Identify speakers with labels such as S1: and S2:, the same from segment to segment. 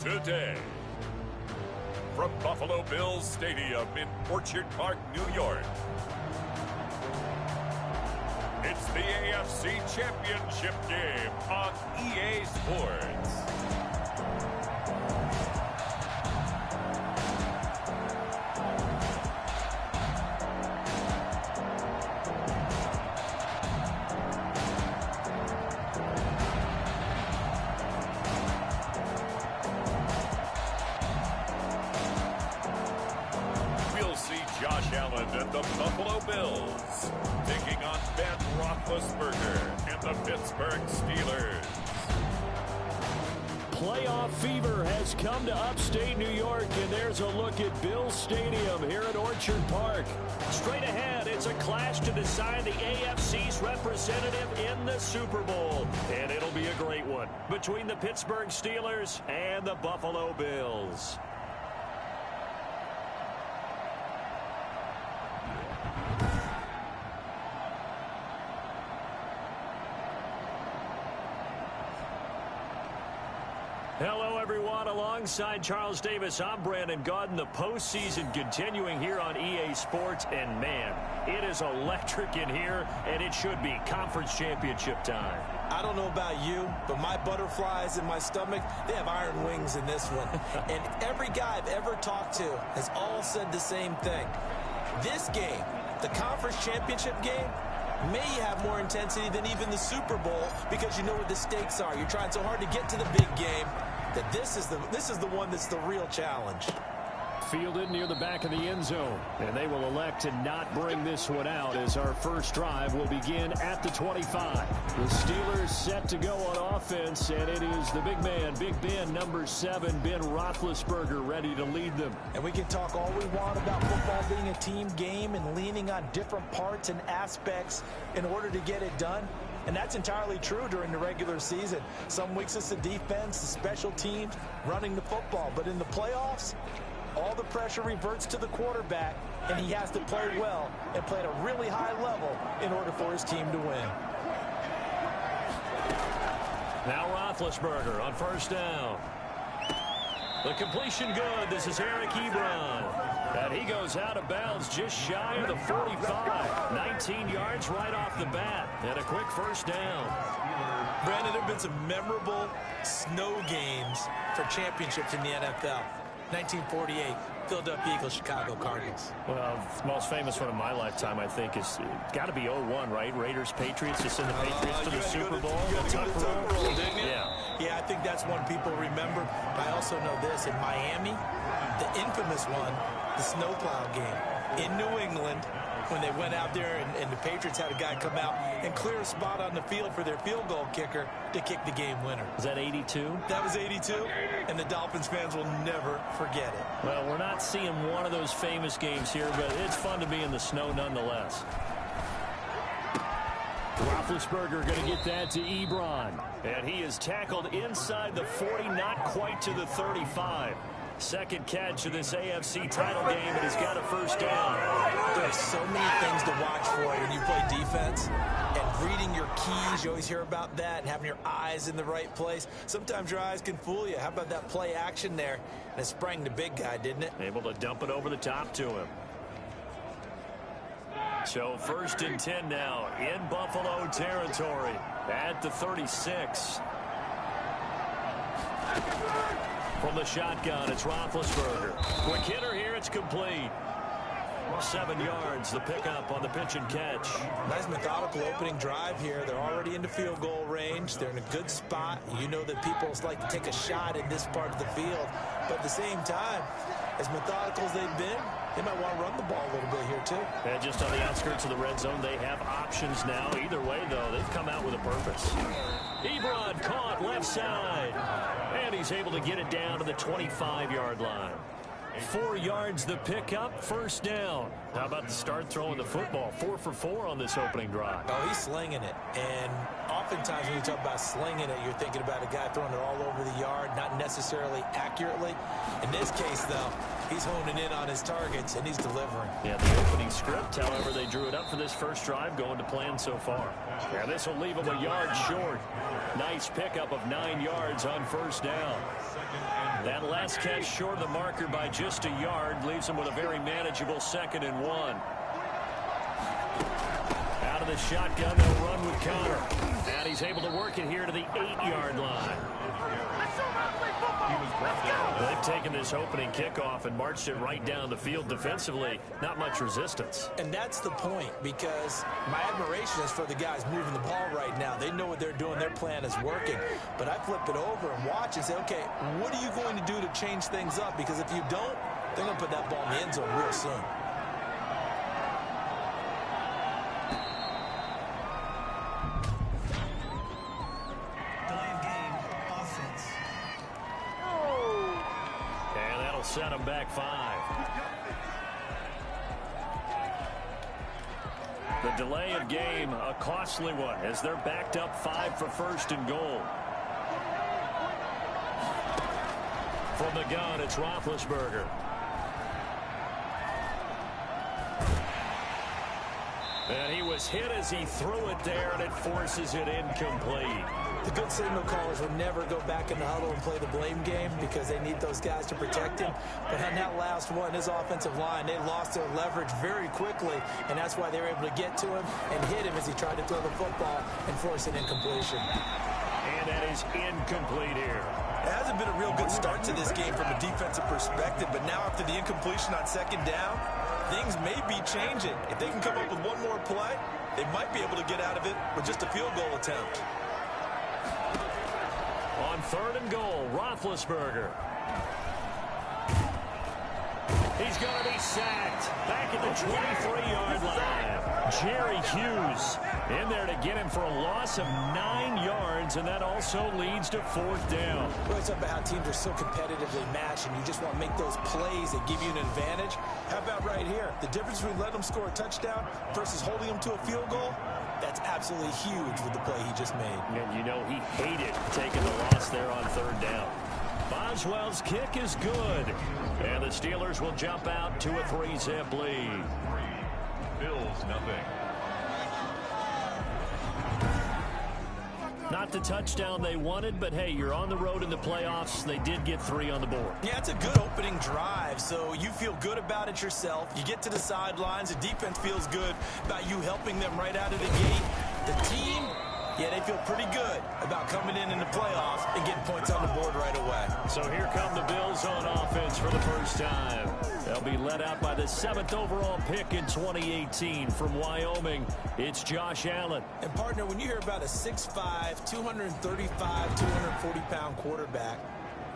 S1: Today, from Buffalo Bills Stadium in Orchard Park, New York, it's the AFC Championship Game on EA Sports. Josh Allen and the Buffalo Bills taking on Ben Roethlisberger and the Pittsburgh Steelers.
S2: Playoff fever has come to upstate New York, and there's a look at Bills Stadium here at Orchard Park. Straight ahead, it's a clash to decide the AFC's representative in the Super Bowl, and it'll be a great one between the Pittsburgh Steelers and the Buffalo Bills. Hello, everyone. Alongside Charles Davis, I'm Brandon Gaudin. The postseason continuing here on EA Sports. And, man, it is electric in here, and it should be conference championship time.
S3: I don't know about you, but my butterflies in my stomach, they have iron wings in this one. And every guy I've ever talked to has all said the same thing. This game, the conference championship game, may have more intensity than even the Super Bowl because you know what the stakes are. You're trying so hard to get to the big game that this is the one that's the real challenge.
S2: Fielded near the back of the end zone, and they will elect to not bring this one out as our first drive will begin at the 25. The Steelers set to go on offense, and it is the big man, Big Ben, number 7, Ben Roethlisberger, ready to lead them.
S3: And we can talk all we want about football being a team game and leaning on different parts and aspects in order to get it done. And that's entirely true during the regular season. Some weeks it's the defense, the special teams, running the football. But in the playoffs, all the pressure reverts to the quarterback, and he has to play well and play at a really high level in order for his team to win.
S2: Now Roethlisberger on first down. The completion good. This is Eric Ebron. And he goes out of bounds just shy of the 45. 19 yards right off the bat. And a quick first down.
S3: Brandon, there have been some memorable snow games for championships in the NFL. 1948, Philadelphia Eagles, Chicago Cardinals.
S2: Well, the most famous one of my lifetime, I think, is got to be 01, right? Raiders, Patriots, just send the Patriots to the Super Bowl.
S3: You got to go to the Super Bowl, didn't you?
S2: Yeah,
S3: I think that's one people remember. I also know this. In Miami, the infamous one, the snowplow game. In New England, when they went out there and the Patriots had a guy come out and clear a spot on the field for their field goal kicker to kick the game winner.
S2: Was that 82?
S3: That was 82, and the Dolphins fans will never forget it.
S2: Well, we're not seeing one of those famous games here, but it's fun to be in the snow nonetheless. Roethlisberger going to get that to Ebron. And he is tackled inside the 40, not quite to the 35. Second catch of this AFC title game, and he's got a first down.
S3: There's so many things to watch for when you play defense. And reading your keys, you always hear about that, and having your eyes in the right place. Sometimes your eyes can fool you. How about that play action there? And it sprang the big guy, didn't it?
S2: Able to dump it over the top to him. So first and 10 now in Buffalo territory at the 36. From the shotgun, it's Roethlisberger. Quick hitter here, it's complete. 7 yards, the pickup on the pitch and catch.
S3: Nice methodical opening drive here. They're already into field goal range. They're in a good spot. You know that people like to take a shot in this part of the field. But at the same time, as methodical as they've been, they might want to run the ball a little bit here, too.
S2: And just on the outskirts of the red zone, they have options now. Either way, though, they've come out with a purpose. Ebron caught left side. And he's able to get it down to the 25-yard line. 4 yards the pickup, first down. How about the start throwing the football? 4 for 4 on this opening drive.
S3: Oh, he's slinging it. And oftentimes when you talk about slinging it, you're thinking about a guy throwing it all over the yard, not necessarily accurately. In this case, though, He's honing in on his targets, and he's delivering.
S2: Yeah, the opening script, however, they drew it up for this first drive, going to plan so far. Yeah, this will leave him a yard short. Nice pickup of 9 yards on first down. That last catch short of the marker by just a yard leaves him with a very manageable 2nd and 1. Out of the shotgun, they'll run with Connor. And he's able to work it here to the 8-yard line. They've taken this opening kickoff and marched it right down the field defensively. Not much resistance.
S3: And that's the point, because my admiration is for the guys moving the ball right now. They know what they're doing. Their plan is working. But I flip it over and watch and say, okay, what are you going to do to change things up? Because if you don't, they're going to put that ball in the end zone real soon.
S2: Set him back 5. The delay of game, a costly one, as they're backed up 5 for 1st and goal. From the gun, it's Roethlisberger. And he was hit as he threw it there, and it forces it incomplete.
S3: The good signal callers would never go back in the huddle and play the blame game because they need those guys to protect him. But on that last one, his offensive line, they lost their leverage very quickly, and that's why they were able to get to him and hit him as he tried to throw the football and force an incompletion.
S2: And that is incomplete here.
S3: It hasn't been a real good start to this game from a defensive perspective, but now after the incompletion on 2nd down, things may be changing. If they can come up with one more play, they might be able to get out of it with just a field goal attempt.
S2: On 3rd and goal, Roethlisberger. He's going to be sacked. Back at the 23-yard line. Jerry Hughes in there to get him for a loss of 9 yards, and that also leads to 4th down.
S3: Well, it's about how teams are so competitively matched, and you just want to make those plays that give you an advantage. How about right here? The difference between letting them score a touchdown versus holding them to a field goal? That's absolutely huge with the play he just made.
S2: And you know he hated taking the loss there on 3rd down. Boswell's kick is good. And the Steelers will jump out to a 3-zip lead.
S1: Bills, nothing.
S2: Not the touchdown they wanted, but hey, you're on the road in the playoffs. They did get 3 on the board.
S3: Yeah, it's a good opening drive, so you feel good about it yourself. You get to the sidelines. The defense feels good about you helping them right out of the gate. The team, yeah, they feel pretty good about coming in the playoffs and getting points on the board right away.
S2: So here come the Bills on offense for the first time. They'll be led out by the 7th overall pick in 2018 from Wyoming. It's Josh Allen.
S3: And, partner, when you hear about a 6'5", 235, 240-pound quarterback,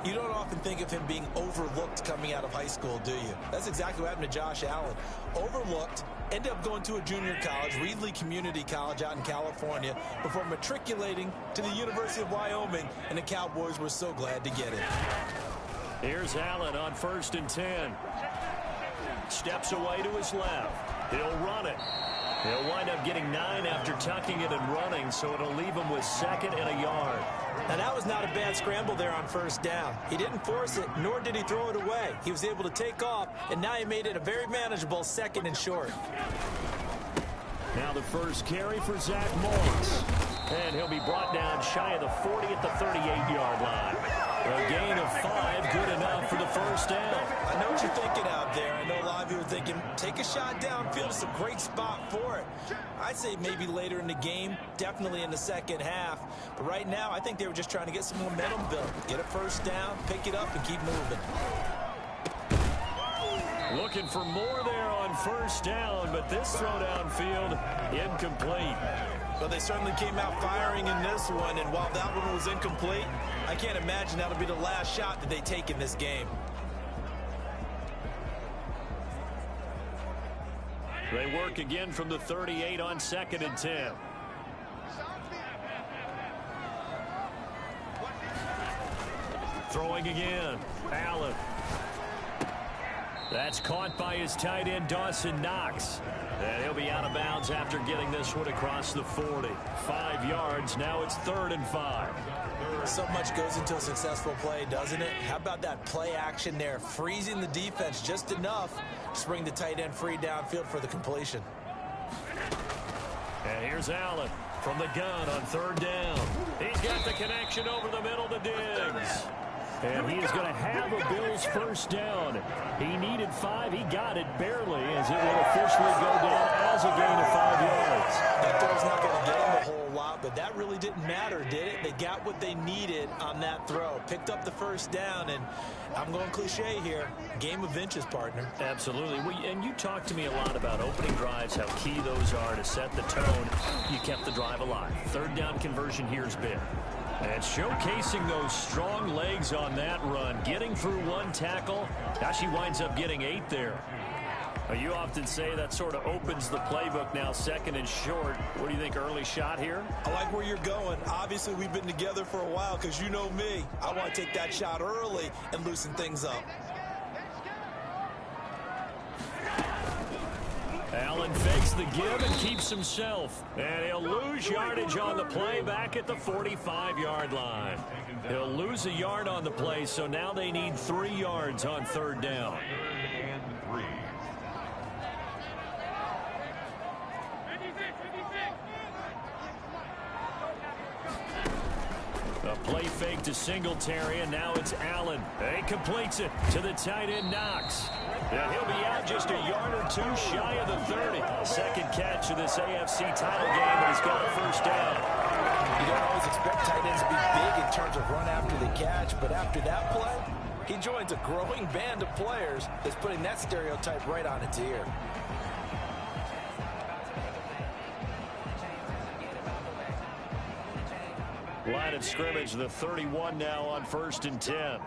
S3: you don't often think of him being overlooked coming out of high school, do you? That's exactly what happened to Josh Allen. Overlooked, ended up going to a junior college, Reedley Community College out in California, before matriculating to the University of Wyoming, and the Cowboys were so glad to get it.
S2: Here's Allen on 1st and 10. Steps away to his left. He'll run it. He'll wind up getting 9 after tucking it and running, so it'll leave him with 2nd and a yard.
S3: Now, that was not a bad scramble there on 1st down. He didn't force it, nor did he throw it away. He was able to take off, and now he made it a very manageable 2nd and short.
S2: Now the first carry for Zach Moss. And he'll be brought down shy of the 40 at the 38-yard line. A gain of 5, good enough for the first down.
S3: I know what you're thinking out there. I know a lot of you are thinking, take a shot downfield. It's a great spot for it. I'd say maybe later in the game, definitely in the 2nd half. But right now, I think they were just trying to get some momentum built. Get a first down, pick it up, and keep moving.
S2: Looking for more there on 1st down, but this throw downfield incomplete.
S3: Well, they certainly came out firing in this one, and while that one was incomplete, I can't imagine that'll be the last shot that they take in this game.
S2: They work again from the 38 on 2nd and 10. Throwing again. Allen. That's caught by his tight end, Dawson Knox. And he'll be out of bounds after getting this one across the 40. 5 yards. Now it's 3rd and 5.
S3: So much goes into a successful play, doesn't it? How about that play action there, freezing the defense just enough to bring the tight end free downfield for the completion.
S2: And here's Allen from the gun on third down. He's got the connection over the middle to Diggs. And he is going to have a Bills first down. He needed 5. He got it barely as it will officially go down as a gain of 5 yards.
S3: That throw's not going to get him a whole lot, but that really didn't matter, did it? They got what they needed on that throw. Picked up the first down, and I'm going cliche here. Game of inches, partner.
S2: Absolutely. And you talked to me a lot about opening drives, how key those are to set the tone. You kept the drive alive. Third down conversion here is big. And showcasing those strong legs on that run, getting through one tackle. Gosh, he winds up getting 8 there. You often say that sort of opens the playbook now, second and short. What do you think, early shot here?
S3: I like where you're going. Obviously, we've been together for a while because you know me. I want to take that shot early and loosen things up.
S2: Allen fakes the give and keeps himself. And he'll lose yardage on the play back at the 45-yard line. He'll lose a yard on the play, so now they need 3 yards on third down. A play fake to Singletary, and now it's Allen. He completes it to the tight end, Knox. And he'll be out just a yard or 2 shy of the 30. Second catch of this AFC title game, and he's got a first down.
S3: You don't always expect tight ends to be big in terms of run after the catch, but after that play, he joins a growing band of players that's putting that stereotype right on its ear.
S2: Line of scrimmage, the 31 now on 1st and 10.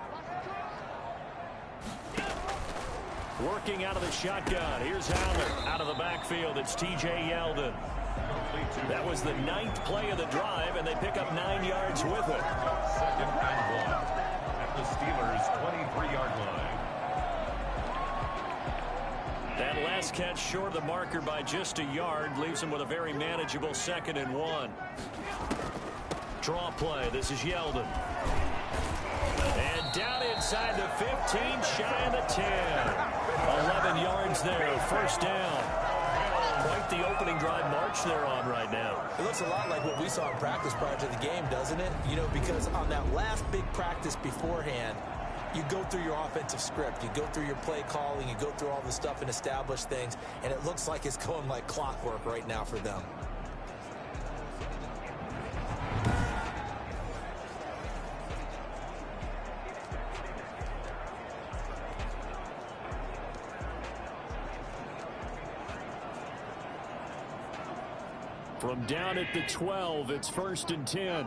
S2: Working out of the shotgun. Here's Allen out of the backfield. It's T.J. Yeldon. That was the 9th play of the drive, and they pick up 9 yards with it.
S1: Second and 1 at the Steelers' 23-yard line.
S2: That last catch short of the marker by just a yard leaves them with a very manageable 2nd and 1. Draw play. This is Yeldon. And down inside the 15, shy of the 10. 11 yards there, first down. Quite the opening drive march they're on right now.
S3: It looks a lot like what we saw in practice prior to the game, doesn't it? You know, because on that last big practice beforehand, you go through your offensive script, you go through your play calling, you go through all the stuff and establish things, and it looks like it's going like clockwork right now for them.
S2: From down at the 12, it's 1st and 10.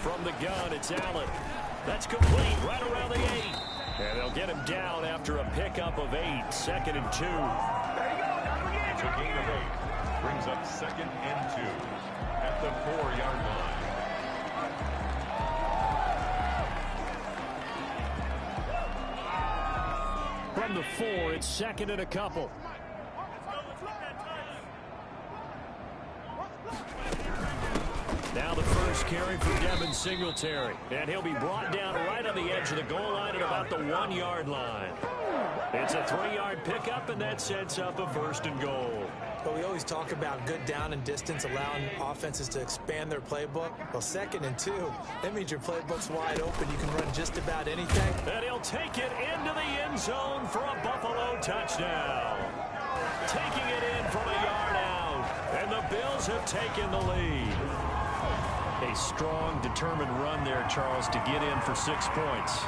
S2: From the gun, it's Allen. That's complete right around the 8. And they'll get him down after a pickup of 8. 2nd and 2.
S1: It's a gain of 8. Brings up 2nd and 2 at the 4-yard line.
S2: From the 4, it's 2nd and a couple. Now the first carry for Devin Singletary. And he'll be brought down right on the edge of the goal line at about the 1-yard line. It's a 3-yard pickup, and that sets up a 1st and goal.
S3: But we always talk about good down and distance, allowing offenses to expand their playbook. Well, 2nd and 2, that means your playbook's wide open. You can run just about anything.
S2: And he'll take it into the end zone for a Buffalo touchdown. Taking it in from a yard out. And the Bills have taken the lead. A strong, determined run there, Charles, to get in for 6 points.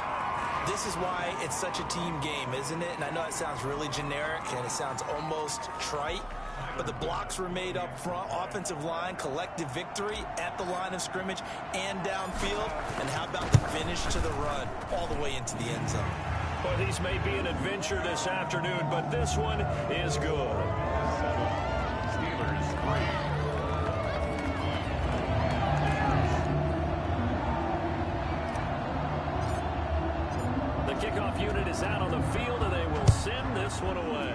S3: This is why it's such a team game, isn't it? And I know it sounds really generic and it sounds almost trite, but the blocks were made up front, offensive line, collective victory at the line of scrimmage and downfield. And how about the finish to the run all the way into the end zone?
S2: Well, these may be an adventure this afternoon, but this one is good.
S1: Steelers 3.
S2: Kickoff unit is out on the field, and they will send this one away.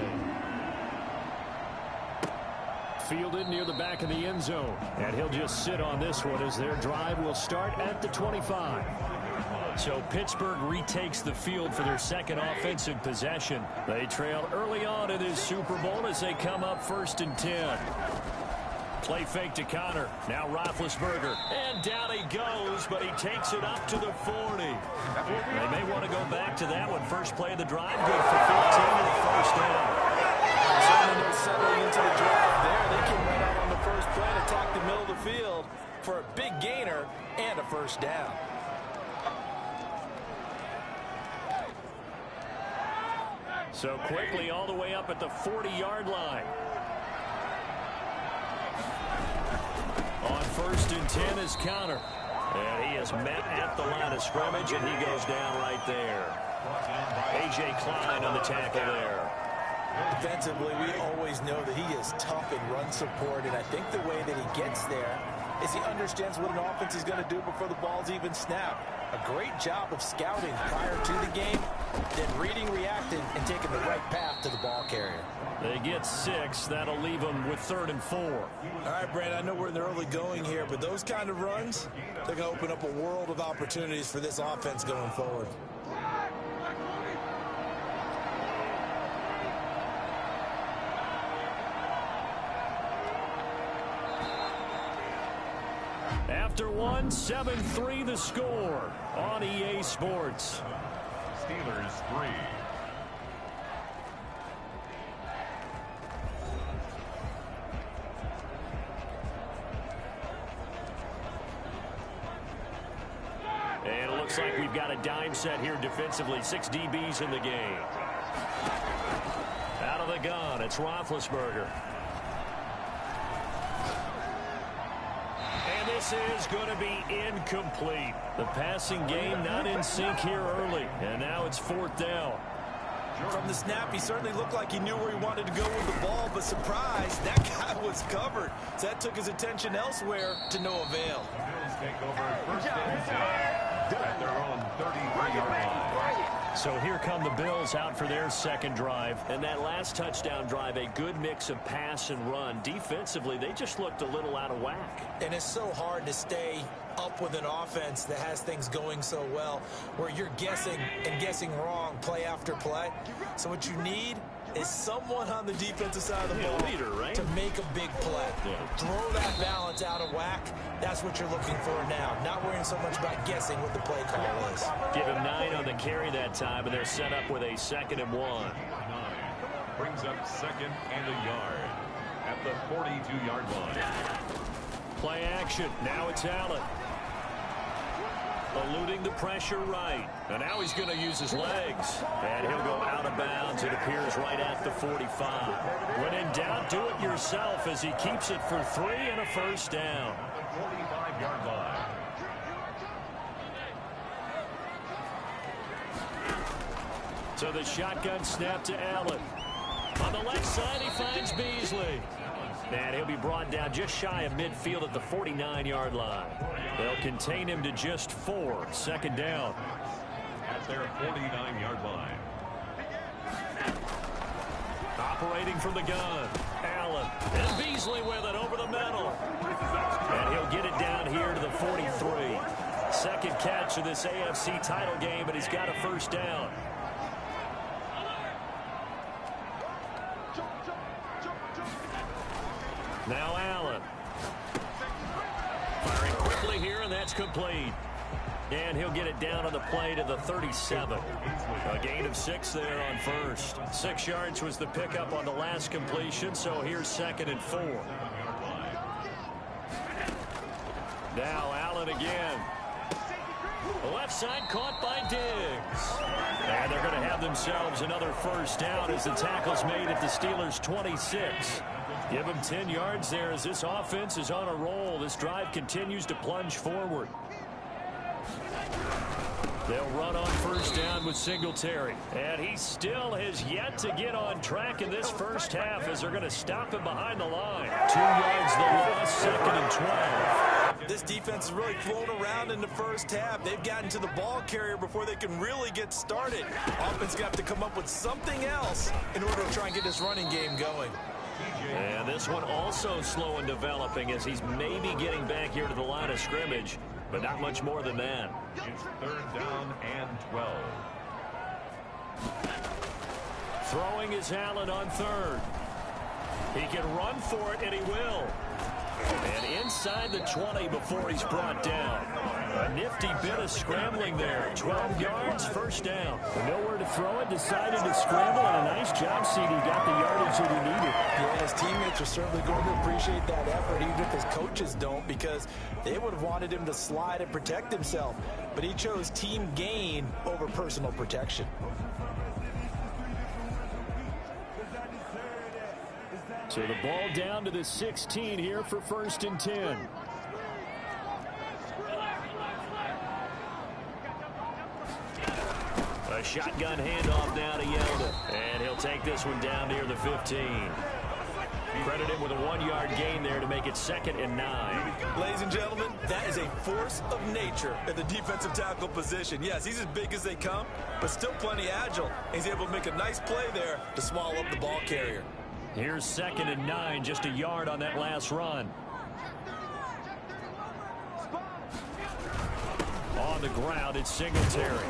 S2: fielded near the back of the end zone. And he'll just sit on this one as their drive will start at the 25. So Pittsburgh retakes the field for their second offensive possession. They trailed early on in this Super Bowl as they come up 1st and 10. Play fake to Connor. Now Roethlisberger. And down he goes, but he takes it up to the 40. They may want to go back to that one. First play of the drive, good for 15 and a first down.
S3: Certainly no settling into the drive there. They can run out on the first play and attack the middle of the field for a big gainer and a first down.
S2: So quickly all the way up at the 40-yard line. On 1st and 10 is Connor. And he is met at the line of scrimmage, and he goes down right there. A.J. Klein on the tackle there.
S3: Defensively, we always know that he is tough in run support, and I think the way that he gets there is he understands what an offense is going to do before the ball's even snapped. A great job of scouting prior to the game, then reading, reacting, and taking the right path to the ball carrier.
S2: They get 6. That'll leave them with 3rd and 4.
S3: All right, Brandon, I know we're in the early going here, but those kind of runs, they're going to open up a world of opportunities for this offense going forward.
S2: After one, 7-3 the score on EA Sports.
S1: Steelers 3.
S2: And it looks like we've got a dime set here defensively. 6 DBs in the game. Out of the gun, it's Roethlisberger. And this is going to be incomplete. The passing game not in sync here early. And now it's 4th down.
S3: From the snap, he certainly looked like he knew where he wanted to go with the ball, but surprise, that guy was covered. So that took his attention elsewhere to no avail.
S1: Bills take over 1st and 10 at their own 33-yard line.
S2: So here come the Bills out for their second drive. And that last touchdown drive, a good mix of pass and run. Defensively, they just looked a little out of whack.
S3: And it's so hard to stay up with an offense that has things going so well, where you're guessing and guessing wrong play after play. So what you need is someone on the defensive side of the ball
S2: leader, right?
S3: to make a big play.
S2: Yeah.
S3: Throw that balance out of whack. That's what you're looking for now. Not worrying so much about guessing what the play call is.
S2: Give him 9 on the carry that time, and they're set up with a 2nd and 1.
S1: 9 brings up 2nd and a yard at the 42-yard line.
S2: Play action. Now it's Allen. Eluding the pressure right. And now he's going to use his legs. And he'll go out of bounds, it appears, right at the 45. When in doubt, do it yourself as he keeps it for 3 and a first down.
S1: The 45-yard line.
S2: So the shotgun snap to Allen. On the left side, he finds Beasley. And he'll be brought down just shy of midfield at the 49-yard line. They'll contain him to just 4. 2nd down.
S1: At their 49-yard line.
S2: Operating from the gun. Allen. And Beasley with it over the middle. And he'll get it down here to the 43. Second catch of this AFC title game, but he's got a first down. Now Allen. Firing quickly here, and that's complete. And he'll get it down on the play to the 37. A gain of 6 there on first. 6 yards was the pickup on the last completion, so here's 2nd and 4. Now Allen again. The left side caught by Diggs. And they're going to have themselves another first down as the tackle's made at the Steelers' 26. Give them 10 yards there as this offense is on a roll. This drive continues to plunge forward. They'll run on first down with Singletary. And he still has yet to get on track in this first half as they're going to stop him behind the line. 2 yards the loss, 2nd and 12.
S3: This defense has really flown around in the first half. They've gotten to the ball carrier before they can really get started. Offense got to come up with something else in order to try and get this running game going.
S2: And this one also slow in developing as he's maybe getting back here to the line of scrimmage, but not much more than that.
S1: It's 3rd down and 12.
S2: Throwing is Allen on 3rd. He can run for it, and he will. And inside the 20 before he's brought down. A nifty bit of scrambling there. 12 yards, 1st down.
S4: Nowhere to throw it, decided to scramble, and a nice job, CD. Got the yardage that he needed.
S3: Yeah, his teammates are certainly going to appreciate that effort, even if his coaches don't, because they would have wanted him to slide and protect himself. But he chose team gain over personal protection.
S4: So the ball down to the 16 here for 1st and 10.
S2: A shotgun handoff now to Yeldon. And he'll take this one down near the 15. Credit him with a 1-yard gain there to make it 2nd and 9.
S3: Ladies and gentlemen, that is a force of nature at the defensive tackle position. Yes, he's as big as they come, but still plenty agile. He's able to make a nice play there to swallow up the ball carrier.
S2: Here's 2nd and 9, just a yard on that last run. On the ground, it's Singletary.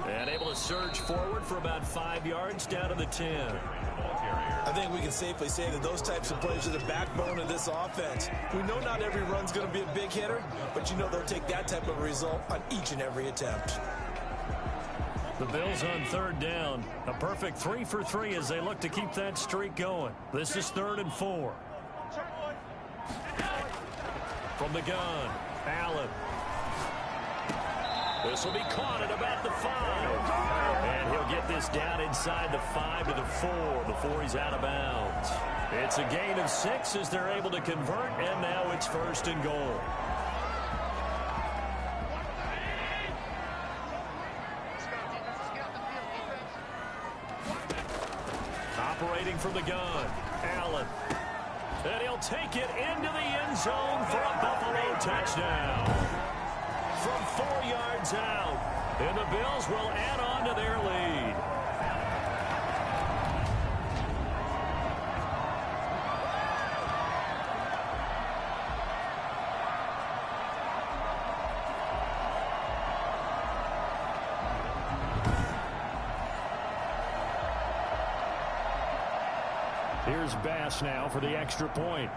S2: And able to surge forward for about 5 yards down to the 10.
S3: I think we can safely say that those types of plays are the backbone of this offense. We know not every run's going to be a big hitter, but you know they'll take that type of result on each and every attempt.
S2: The Bills on 3rd down. A perfect 3 for 3 as they look to keep that streak going. This is 3rd and 4. From the gun, Allen. This will be caught at about the 5. And he'll get this down inside the 5 to the 4 before he's out of bounds. It's a gain of 6 as they're able to convert, and now it's 1st and goal. Operating from the gun, Allen. And he'll take it into the end zone for a Buffalo touchdown. From 4 yards out, and the Bills will add on to their lead. Here's Bass now for the extra point.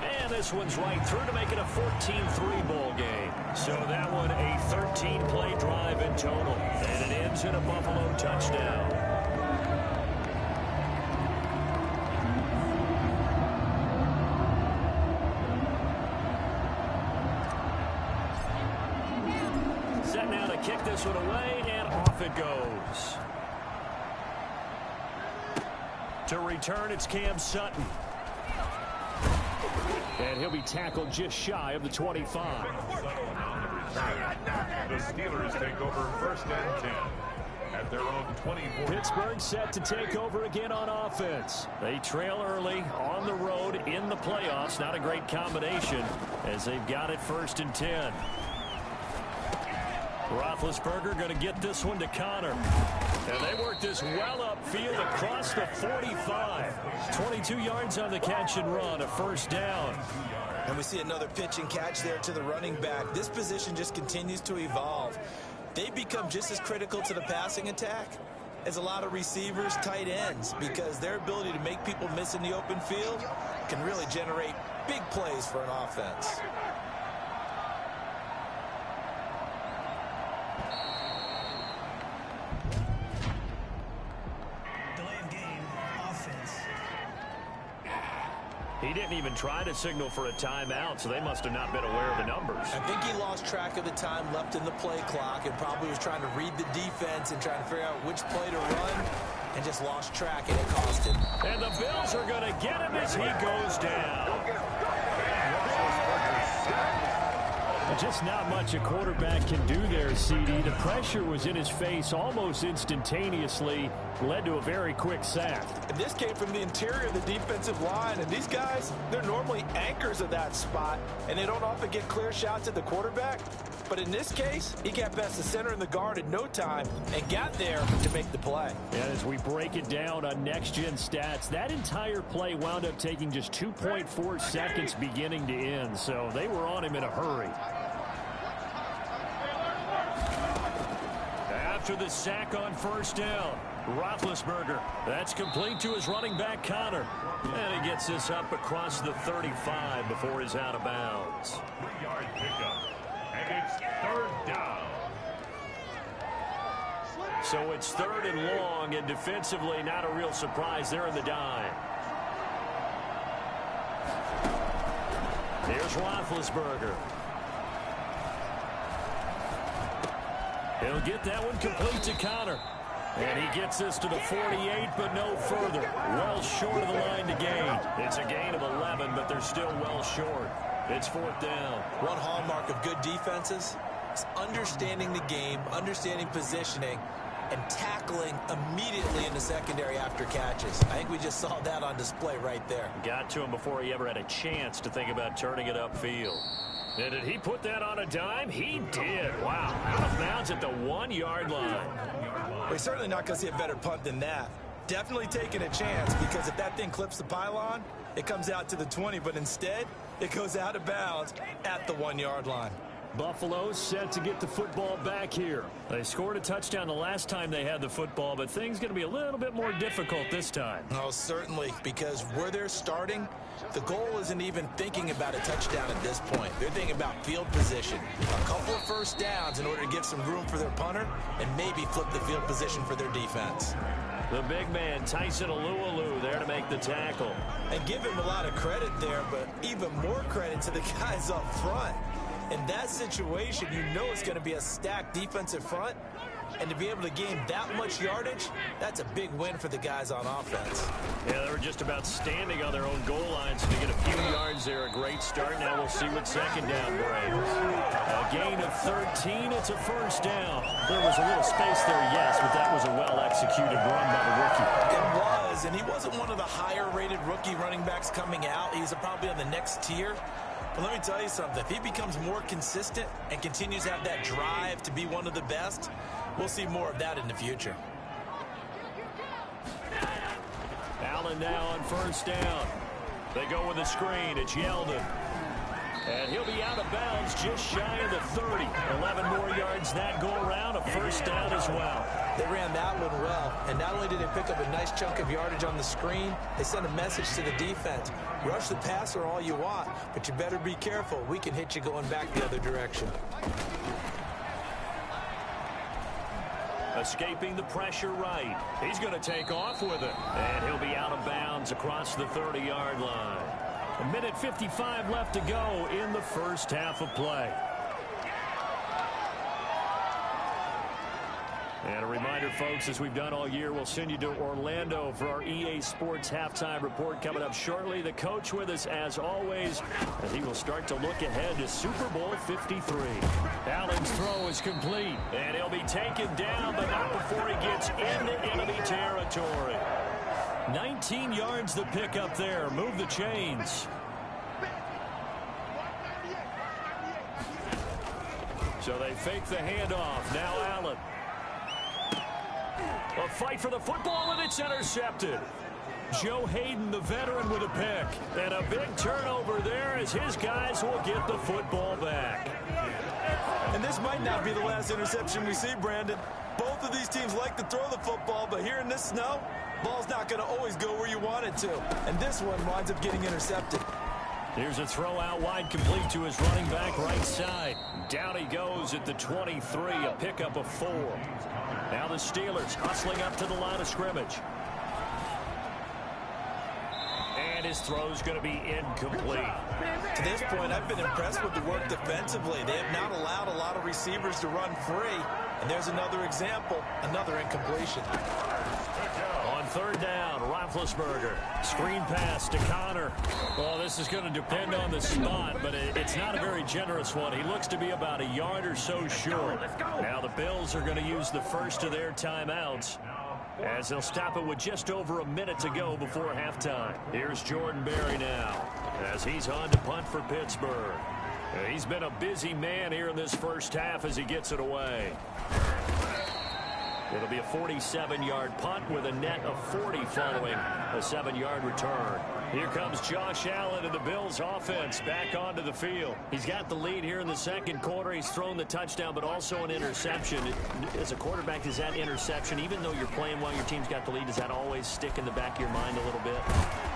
S2: And this one's right through to make it a 14-3 ball game. So that one a 13-play drive in total. And it ends in a Buffalo touchdown. Kick this one away, and off it goes. To return, it's Cam Sutton. And he'll be tackled just shy of the 25.
S1: The Steelers take over 1st and 10 at their own 24.
S2: Pittsburgh set to take over again on offense. They trail early on the road in the playoffs. Not a great combination as they've got it 1st and 10. Roethlisberger going to get this one to Connor. And they work this well upfield across the 45. 22 yards on the catch and run, a 1st down.
S3: And we see another pitch and catch there to the running back. This position just continues to evolve. They become just as critical to the passing attack as a lot of receivers, tight ends, because their ability to make people miss in the open field can really generate big plays for an offense.
S2: He didn't even try to signal for a timeout, so they must have not been aware of the numbers.
S3: I think he lost track of the time left in the play clock and probably was trying to read the defense and trying to figure out which play to run and just lost track, and it cost him.
S2: And the Bills are going to get him as he goes down.
S4: Just not much a quarterback can do there, CD. The pressure was in his face almost instantaneously, led to a very quick sack.
S3: And this came from the interior of the defensive line, and these guys, they're normally anchors of that spot, and they don't often get clear shots at the quarterback. But in this case, he got past the center and the guard in no time and got there to make the play.
S4: And as we break it down on next-gen stats, that entire play wound up taking just 2.4 seconds beginning to end, so they were on him in a hurry. After the sack on first down, Roethlisberger. That's complete to his running back, Connor. And he gets this up across the 35 before he's out of bounds.
S1: 3-yard pickup. And it's third down.
S2: So it's third and long, and defensively not a real surprise. They're in the dime. Here's Roethlisberger. He'll get that one complete to Connor. And he gets this to the 48, but no further. Well short of the line to gain. It's a gain of 11, but they're still well short. It's fourth down.
S3: One hallmark of good defenses is understanding the game, understanding positioning, and tackling immediately in the secondary after catches. I think we just saw that on display right there.
S2: Got to him before he ever had a chance to think about turning it upfield.
S4: And did he put that on a dime? He did. Wow. Out of bounds at the 1-yard line.
S3: We're certainly not going to see a better punt than that. Definitely taking a chance, because if that thing clips the pylon, it comes out to the 20, but instead it goes out of bounds at the 1-yard line.
S4: Buffalo set to get the football back here. They scored a touchdown the last time they had the football, but things going to be a little bit more difficult this time.
S3: Oh, certainly, because where they're starting, the goal isn't even thinking about a touchdown at this point. They're thinking about field position. A couple of first downs in order to give some room for their punter and maybe flip the field position for their defense.
S2: The big man, Tyson Alualu, there to make the tackle.
S3: And give him a lot of credit there, but even more credit to the guys up front. In that situation, you know it's going to be a stacked defensive front, and to be able to gain that much yardage, that's a big win for the guys on offense.
S2: Yeah, they were just about standing on their own goal line, so to get a few yards there, a great start. Now we'll see what second down brings. A gain of 13, it's a first down. There was a little space there, yes, but that was a well-executed run by the rookie.
S3: It was, and he wasn't one of the higher-rated rookie running backs coming out. He's probably on the next tier. But let me tell you something. If he becomes more consistent and continues to have that drive to be one of the best, we'll see more of that in the future.
S2: Allen now on first down. They go with a screen. It's Yeldon. And he'll be out of bounds just shy of the 30. 11 more yards that go around. A first down as well.
S3: They ran that one well. And not only did they pick up a nice chunk of yardage on the screen, they sent a message to the defense. Rush the passer all you want, but you better be careful. We can hit you going back the other direction.
S2: Escaping the pressure right. He's going to take off with it. And he'll be out of bounds across the 30-yard line. 1:55 left to go in the first half of play. And a reminder, folks, as we've done all year, we'll send you to Orlando for our EA Sports halftime report coming up shortly. The coach with us, as always, and he will start to look ahead to Super Bowl 53. Allen's throw is complete, and he'll be taken down, but not before he gets into enemy territory. 19 yards the pick up there. Move the chains. So they fake the handoff. Now Allen. A fight for the football, and it's intercepted. Joe Hayden, the veteran, with a pick. And a big turnover there as his guys will get the football back.
S3: And this might not be the last interception we see, Brandon. Both of these teams like to throw the football, but here in this snow, ball's not going to always go where you want it to. And this one winds up getting intercepted.
S2: Here's a throw out wide, complete to his running back right side. Down he goes at the 23, a pickup of 4. Now the Steelers hustling up to the line of scrimmage. And his throw's going to be incomplete.
S3: To this point, I've been impressed with the work defensively. They have not allowed a lot of receivers to run free. And there's another example, another incompletion.
S2: On third down, Roethlisberger. Screen pass to Connor. Well, this is going to depend on the spot, but it's not a very generous one. He looks to be about a yard or so short. Now the Bills are going to use the first of their timeouts, as they'll stop it with just over a minute to go before halftime. Here's Jordan Berry now, as he's on to punt for Pittsburgh. He's been a busy man here in this first half as he gets it away. It'll be a 47-yard punt with a net of 40 following a 7-yard return. Here comes Josh Allen and the Bills offense back onto the field. He's got the lead here in the second quarter. He's thrown the touchdown, but also an interception. As a quarterback, is that interception, even though you're playing while your team's got the lead, does that always stick in the back of your mind a little bit?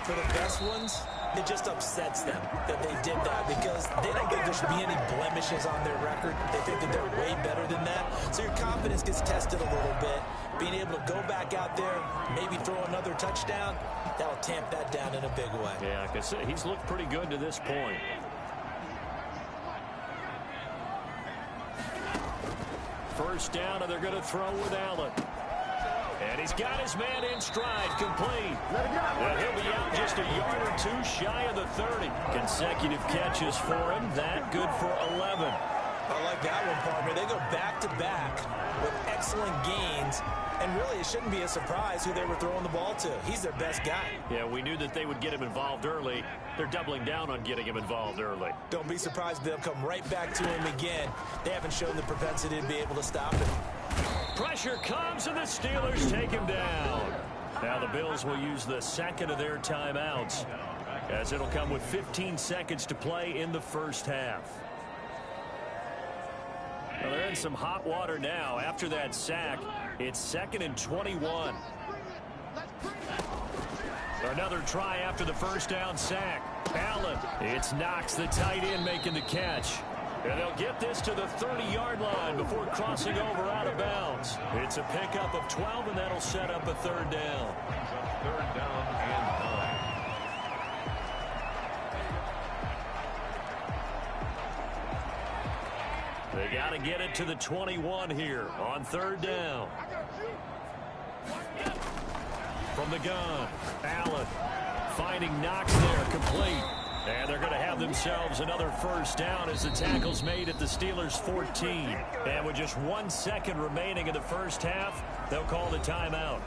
S3: For the best ones, it just upsets them that they did that because they don't think there should be any blemishes on their record. They think that they're way better than that. So your confidence gets tested a little bit. Being able to go back out there, maybe throw another touchdown, that'll tamp that down in a big way.
S2: Yeah, like I said, he's looked pretty good to this point. First down, and they're going to throw with Allen. And he's got his man in stride, complete. And he'll be out just a yard or two shy of the 30. Consecutive catches for him. That good for 11.
S3: I like that one, partner. They go back-to-back with excellent gains. And really, it shouldn't be a surprise who they were throwing the ball to. He's their best guy.
S2: Yeah, we knew that they would get him involved early. They're doubling down on getting him involved early.
S3: Don't be surprised if they'll come right back to him again. They haven't shown the propensity to be able to stop him.
S2: Pressure comes, and the Steelers take him down. Now the Bills will use the second of their timeouts, as it'll come with 15 seconds to play in the first half. Well, they're in some hot water now. After that sack, it's 2nd and 21. Another try after the first down sack. Allen. It's Knox, the tight end, making the catch. And they'll get this to the 30-yard line before crossing over out of bounds. It's a pickup of 12, and that'll set up a third down.
S1: Third down and 9.
S2: They got to get it to the 21 here on third down. From the gun, Allen finding Knox there, complete. And they're going to have themselves another first down as the tackle's made at the Steelers' 14. And with just 1 second remaining in the first half, they'll call the timeout.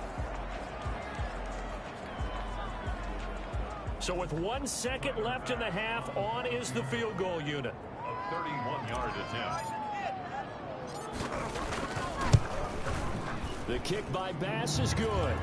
S2: So with 1 second left in the half, on is the field goal unit.
S1: A 31-yard attempt.
S2: The kick by Bass is good.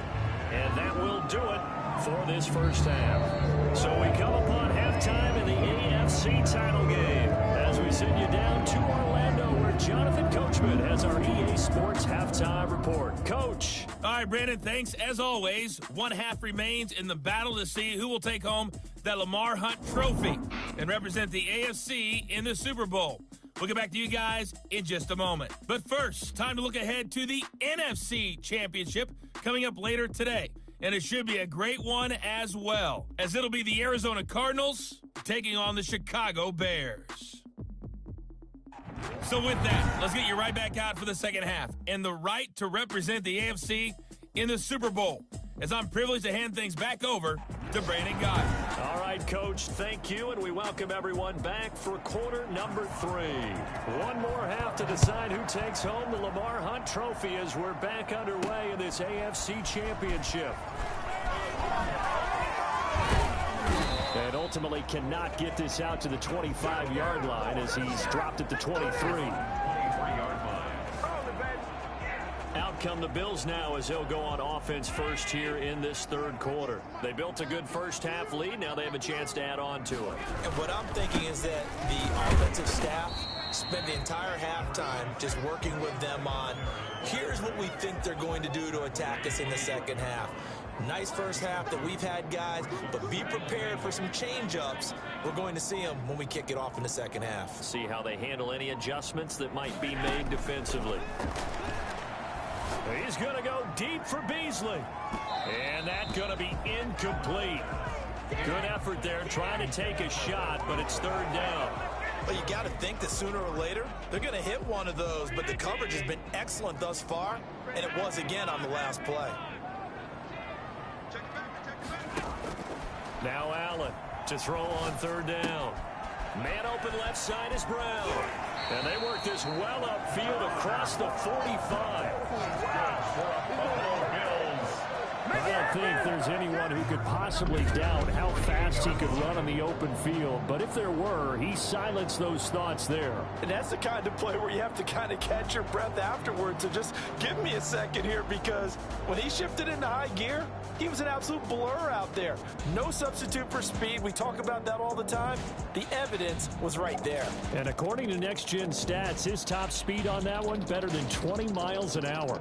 S2: And that will do it for this first half. So we come upon halftime in the AFC title game as we send you down to Orlando where Jonathan Coachman has our EA Sports halftime report. Coach.
S5: All right, Brandon, thanks. As always, one half remains in the battle to see who will take home the Lamar Hunt Trophy and represent the AFC in the Super Bowl. We'll get back to you guys in just a moment. But first, time to look ahead to the NFC Championship coming up later today. And it should be a great one as well, as it'll be the Arizona Cardinals taking on the Chicago Bears. So with that, let's get you right back out for the second half and the right to represent the AFC in the Super Bowl, as I'm privileged to hand things back over to Brandon Gott.
S2: All right, Coach, thank you, and we welcome everyone back for quarter number 3. One more half to decide who takes home the Lamar Hunt Trophy as we're back underway in this AFC Championship. And ultimately cannot get this out to the 25-yard line as he's dropped at the 23. Out come the Bills now as they'll go on offense first here in this third quarter. They built a good first half lead. Now they have a chance to add on to it.
S3: And what I'm thinking is that the offensive staff spent the entire halftime just working with them on, here's what we think they're going to do to attack us in the second half. Nice first half that we've had, guys, but be prepared for some change-ups. We're going to see them when we kick it off in the second half.
S2: See how they handle any adjustments that might be made defensively. He's going to go deep for Beasley. And that's going to be incomplete. Good effort there trying to take a shot, but it's third down.
S3: But you got to think that sooner or later, they're going to hit one of those, but the coverage has been excellent thus far, and it was again on the last play.
S2: Now Allen to throw on third down. Man open left side is Brown. And they work this well upfield across the 45.
S4: I don't think there's anyone who could possibly doubt how fast he could run on the open field. But if there were, he silenced those thoughts there.
S3: And that's the kind of play where you have to kind of catch your breath afterwards. So just give me a second here, because when he shifted into high gear, he was an absolute blur out there. No substitute for speed. We talk about that all the time. The evidence was right there.
S4: And according to Next Gen Stats, his top speed on that one, better than 20 miles an hour.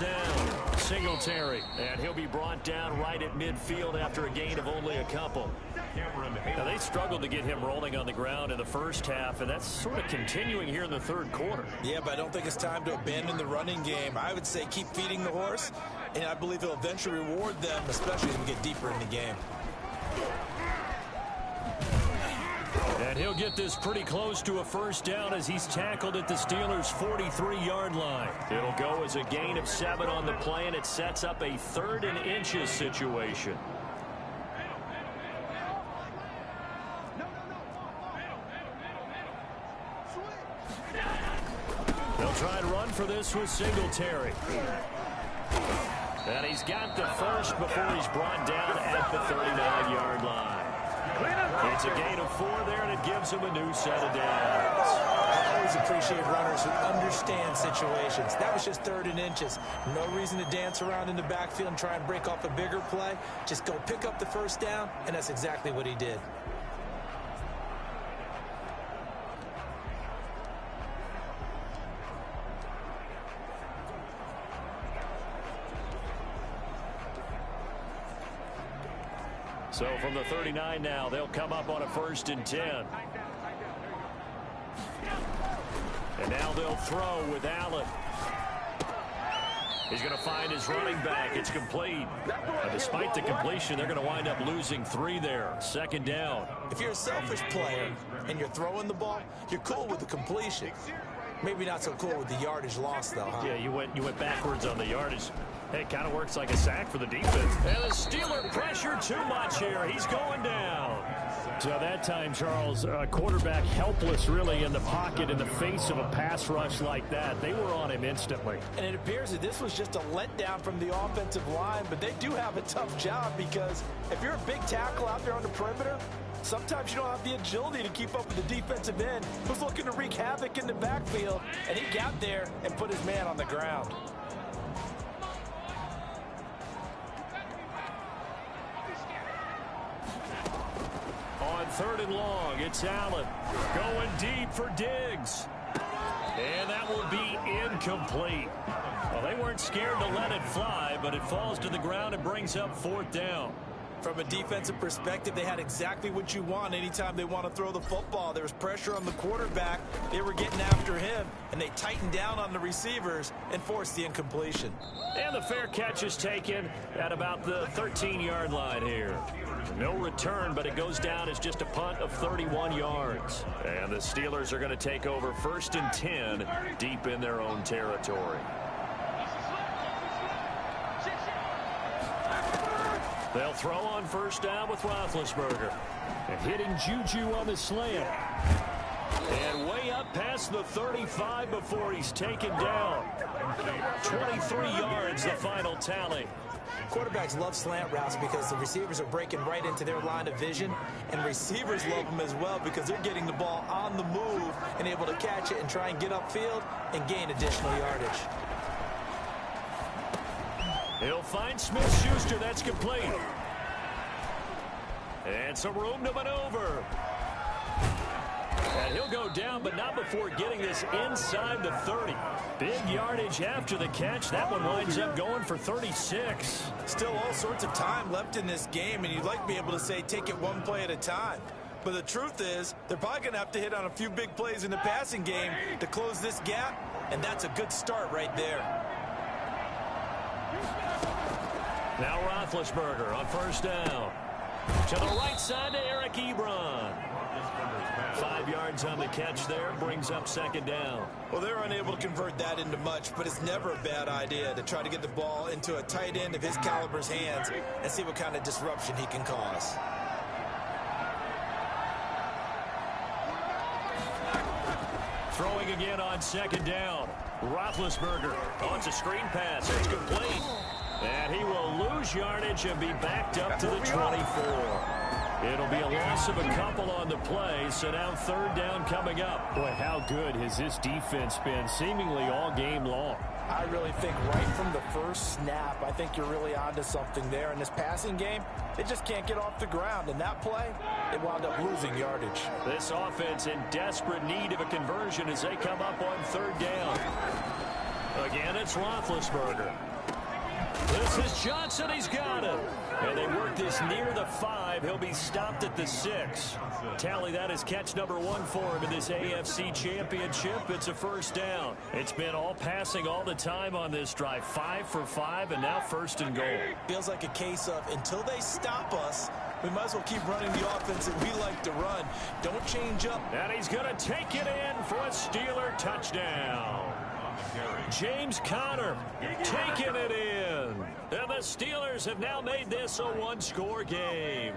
S4: Down, Singletary, and he'll be brought down right at midfield after a gain of only a couple. Now, they struggled to get him rolling on the ground in the first half, and that's sort of continuing here in the third quarter.
S3: Yeah, but I don't think it's time to abandon the running game. I would say keep feeding the horse, and I believe he'll eventually reward them, especially as we get deeper in the game.
S4: And he'll get this pretty close to a first down as he's tackled at the Steelers' 43-yard line. It'll go as a gain of 7 on the play, and it sets up a 3rd and inches situation. They'll try and run for this with Singletary. And he's got the first before he's brought down at the 39-yard line. It's a gain of 4 there, and it gives him a new set of downs.
S3: I always appreciate runners who understand situations. That was just 3rd and inches. No reason to dance around in the backfield and try and break off a bigger play. Just go pick up the first down, and that's exactly what he did.
S4: So from the 39 now, they'll come up on a 1st and 10. And now they'll throw with Allen. He's going to find his running back. It's complete. Despite the completion, they're going to wind up losing 3 there. 2nd down.
S3: If you're a selfish player and you're throwing the ball, you're cool with the completion. Maybe not so cool with the yardage loss, though, huh?
S4: Yeah, you went backwards on the yardage. Hey, it kind of works like a sack for the defense. And the Steeler pressure too much here. He's going down. So that time, Charles, quarterback helpless really in the pocket in the face of a pass rush like that. They were on him instantly.
S3: And it appears that this was just a letdown from the offensive line, but they do have a tough job, because if you're a big tackle out there on the perimeter, sometimes you don't have the agility to keep up with the defensive end who's looking to wreak havoc in the backfield, and he got there and put his man on the ground.
S4: On 3rd and long, it's Allen going deep for Diggs. And that will be incomplete. Well, they weren't scared to let it fly, but it falls to the ground and brings up 4th down.
S3: From a defensive perspective, they had exactly what you want anytime they want to throw the football. There was pressure on the quarterback. They were getting after him, and they tightened down on the receivers and forced the incompletion.
S4: And the fair catch is taken at about the 13-yard line here. No return, but it goes down as just a punt of 31 yards. And the Steelers are going to take over 1st and 10 deep in their own territory. They'll throw on 1st down with Roethlisberger. And hitting Juju on the slant. And way up past the 35 before he's taken down. 23 yards, the final tally.
S3: Quarterbacks love slant routes because the receivers are breaking right into their line of vision, and receivers love them as well because they're getting the ball on the move and able to catch it and try and get upfield and gain additional yardage.
S4: He'll find Smith-Schuster. That's complete. And some room to maneuver. And he'll go down, but not before getting this inside the 30. Big yardage after the catch. That one winds up going for 36.
S3: Still all sorts of time left in this game, and you'd like to be able to say take it one play at a time. But the truth is, they're probably going to have to hit on a few big plays in the passing game to close this gap, and that's a good start right there.
S4: Now Roethlisberger on 1st down.
S2: To the right side to Eric Ebron. 5 yards on the catch there, brings up second down.
S3: Well, they're unable to convert that into much, but it's never a bad idea to try to get the ball into a tight end of his caliber's hands and see what kind of disruption he can cause.
S2: Throwing again on second down. Roethlisberger wants a screen pass. It's complete. And he will lose yardage and be backed up to the 24. It'll be a loss of a couple on the play, so now third down coming up.
S4: Boy, how good has this defense been seemingly all game long?
S3: I really think right from the first snap, I think you're really onto something there. In this passing game, they just can't get off the ground. In that play, they wound up losing yardage.
S2: This offense in desperate need of a conversion as they come up on third down. Again, it's Roethlisberger. This is Johnson. He's got it. And they work this near the 5. He'll be stopped at the 6. Tally that as catch number 1 for him in this AFC Championship. It's a first down. It's been all passing all the time on this drive. 5 for 5, and now first and goal.
S3: Feels like a case of until they stop us, we might as well keep running the offense that we like to run. Don't change up.
S2: And he's going to take it in for a Steeler touchdown. James Conner taking it in. And the Steelers have now made this a one-score game.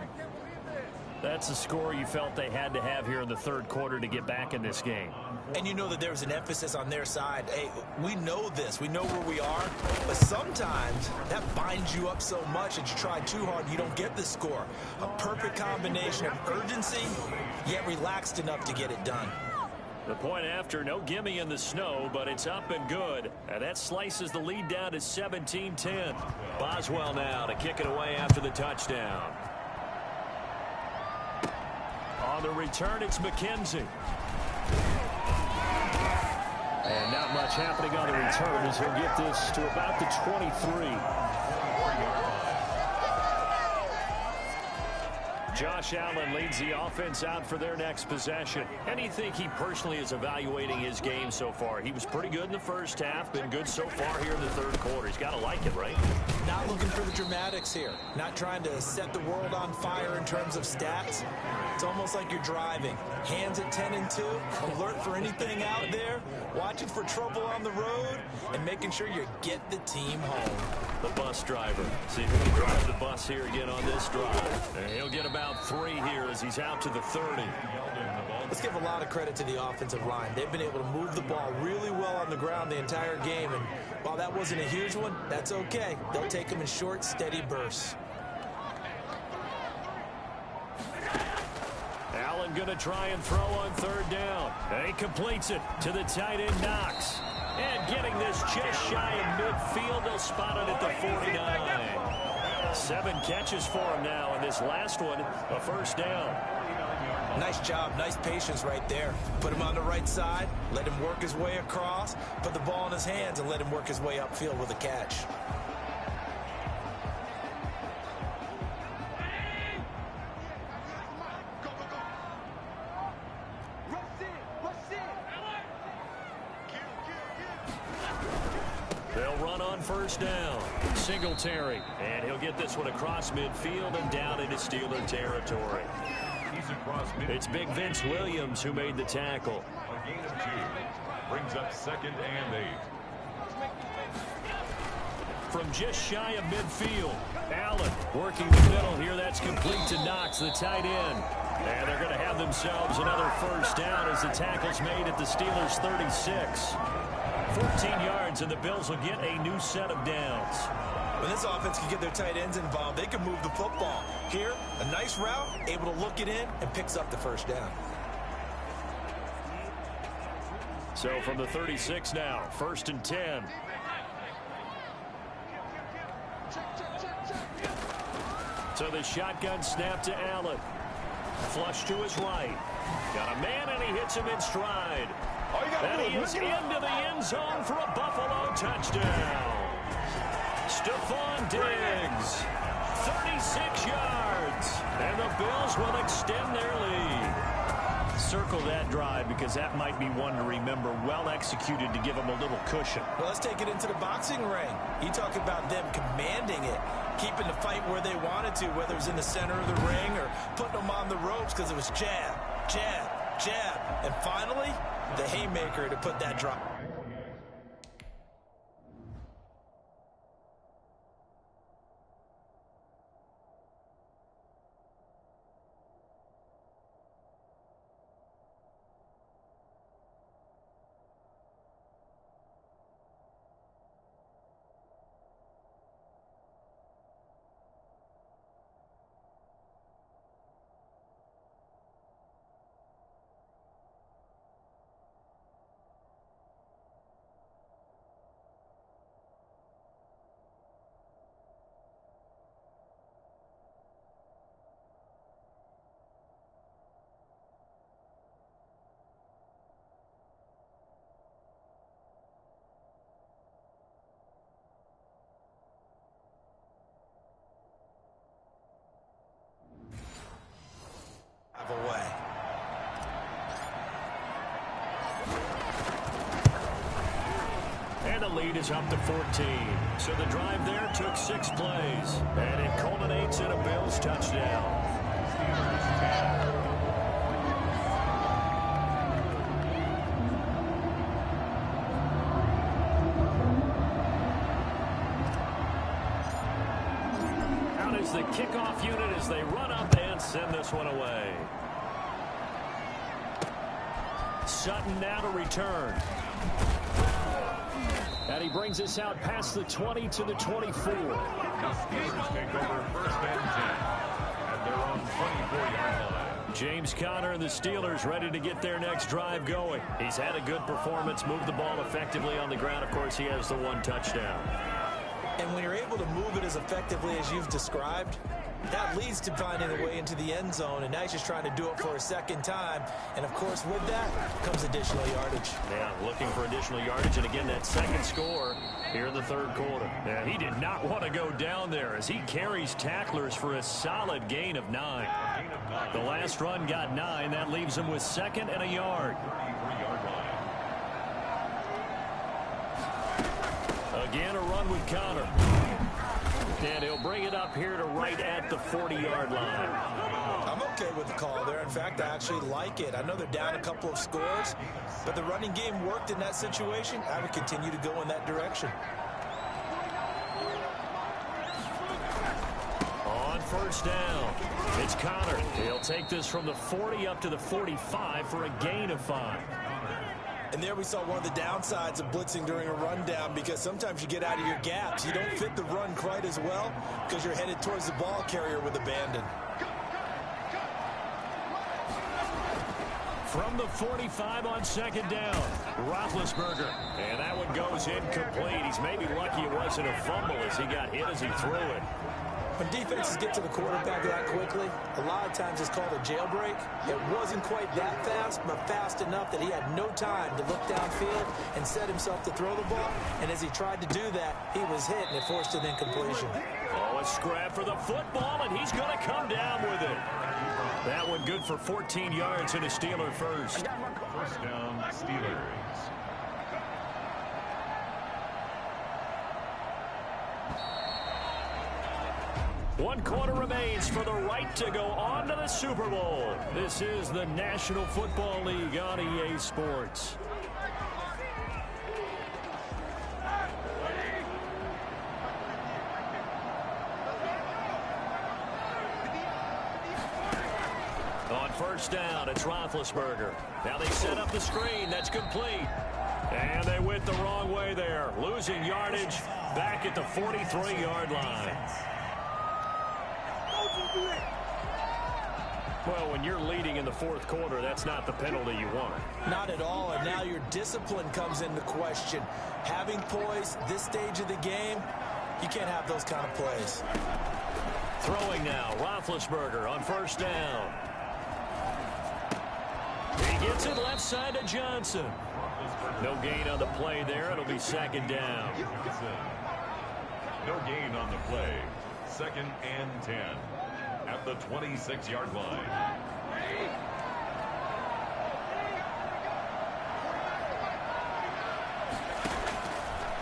S2: That's the score you felt they had to have here in the third quarter to get back in this game.
S3: And you know that there was an emphasis on their side. Hey, we know this. We know where we are. But sometimes that binds you up so much that you try too hard, you don't get the score. A perfect combination of urgency, yet relaxed enough to get it done.
S2: The point after, no gimme in the snow, but it's up and good. And that slices the lead down to 17-10. Boswell now to kick it away after the touchdown. On the return, it's McKenzie. And not much happening on the return as he'll get this to about the 23. Josh Allen leads the offense out for their next possession. And you think he personally is evaluating his game so far? He was pretty good in the first half, been good so far here in the third quarter. He's got to like it, right?
S3: Not looking for the dramatics here. Not trying to set the world on fire in terms of stats. It's almost like you're driving. Hands at 10 and 2, alert for anything out there, watching for trouble on the road, and making sure you get the team home.
S2: The bus driver. See if he can drive the bus here again on this drive. And he'll get about 3 here as he's out to the 30.
S3: Let's give a lot of credit to the offensive line. They've been able to move the ball really well on the ground the entire game. And while that wasn't a huge one, that's okay. They'll take them in short, steady bursts.
S2: Allen going to try and throw on third down. And he completes it to the tight end, Knox. And getting this just shy of midfield, they'll spot it at the 49. 7 catches for him now, and this last one, a first down.
S3: Nice job, nice patience right there. Put him on the right side, let him work his way across, put the ball in his hands, and let him work his way upfield with a catch.
S2: They'll run on first down. Singletary. And he'll get this one across midfield and down into Steeler territory. It's Big Vince Williams who made the tackle.
S1: A gain of 2. Brings up 2nd and 8.
S2: From just shy of midfield, Allen working the middle here. That's complete to Knox, the tight end. And they're going to have themselves another first down as the tackle's made at the Steelers' 36. 14 yards, and the Bills will get a new set of downs.
S3: When this offense can get their tight ends involved, they can move the football. Here, a nice route, able to look it in, and picks up the first down.
S2: So from the 36 now, 1st and 10. So the shotgun snap to Allen. Flush to his right. Got a man, and he hits him in stride. And he is into the end zone for a Buffalo touchdown. Stephon Diggs, 36 yards. And the Bills will extend their lead. Circle that drive because that might be one to remember. Well executed to give them a little cushion.
S3: Well, let's take it into the boxing ring. You talk about them commanding it. keeping the fight where they wanted to, whether it was in the center of the ring or putting them on the ropes because it was jab, jab, jab. And finally, the haymaker to put that drop. Away.
S2: And the lead is up to 14. So the drive there took 6 plays. And it culminates in a Bills touchdown. Out is the kickoff unit as they run up and send this one away. Sutton now to return. And he brings us out past the 20 to the 24.
S1: The Steelers take over first and 10 at their own 24-yard line.
S2: James Conner and the Steelers ready to get their next drive going. He's had a good performance, moved the ball effectively on the ground. Of course, he has the 1 touchdown.
S3: And when you're able to move it as effectively as you've described, that leads to finding a way into the end zone, and now he's just trying to do it for a second time. And, of course, with that comes additional yardage.
S2: Yeah, looking for additional yardage, and again, that second score here in the third quarter. Yeah, he did not want to go down there as he carries tacklers for a solid gain of 9. The last run got 9. That leaves him with 2nd and a yard. Again, a run with Conner. And he'll bring it up here to right at the 40-yard line.
S3: I'm okay with the call there. In fact, I actually like it. I know they're down a couple of scores, but the running game worked in that situation. I would continue to go in that direction.
S2: On first down, it's Conner. He'll take this from the 40 up to the 45 for a gain of 5.
S3: And there we saw one of the downsides of blitzing during a rundown, because sometimes you get out of your gaps. You don't fit the run quite as well because you're headed towards the ball carrier with abandon.
S2: From the 45 on second down, Roethlisberger. And that one goes incomplete. He's maybe lucky it wasn't a fumble as he got hit as he threw it.
S3: When defenses get to the quarterback that quickly, a lot of times it's called a jailbreak. It wasn't quite that fast, but fast enough that he had no time to look downfield and set himself to throw the ball. And as he tried to do that, he was hit, and it forced an incompletion.
S2: Oh, a scrap for the football, and he's going to come down with it. That one good for 14 yards and a Steeler first.
S1: First down, Steelers.
S2: One quarter remains for the right to go on to the Super Bowl. This is the National Football League on EA Sports. On first down, it's Roethlisberger. Now they set up the screen. That's complete. And they went the wrong way there. Losing yardage back at the 43-yard line. Well, when you're leading in the fourth quarter, that's not the penalty you want.
S3: Not at all, and now your discipline comes into question. Having poise this stage of the game, you can't have those kind of plays.
S2: Throwing now, Roethlisberger on first down. He gets it left side to Johnson. No gain on the play there. It'll be second down.
S1: No gain on the play. 2nd and 10 at the 26-yard line.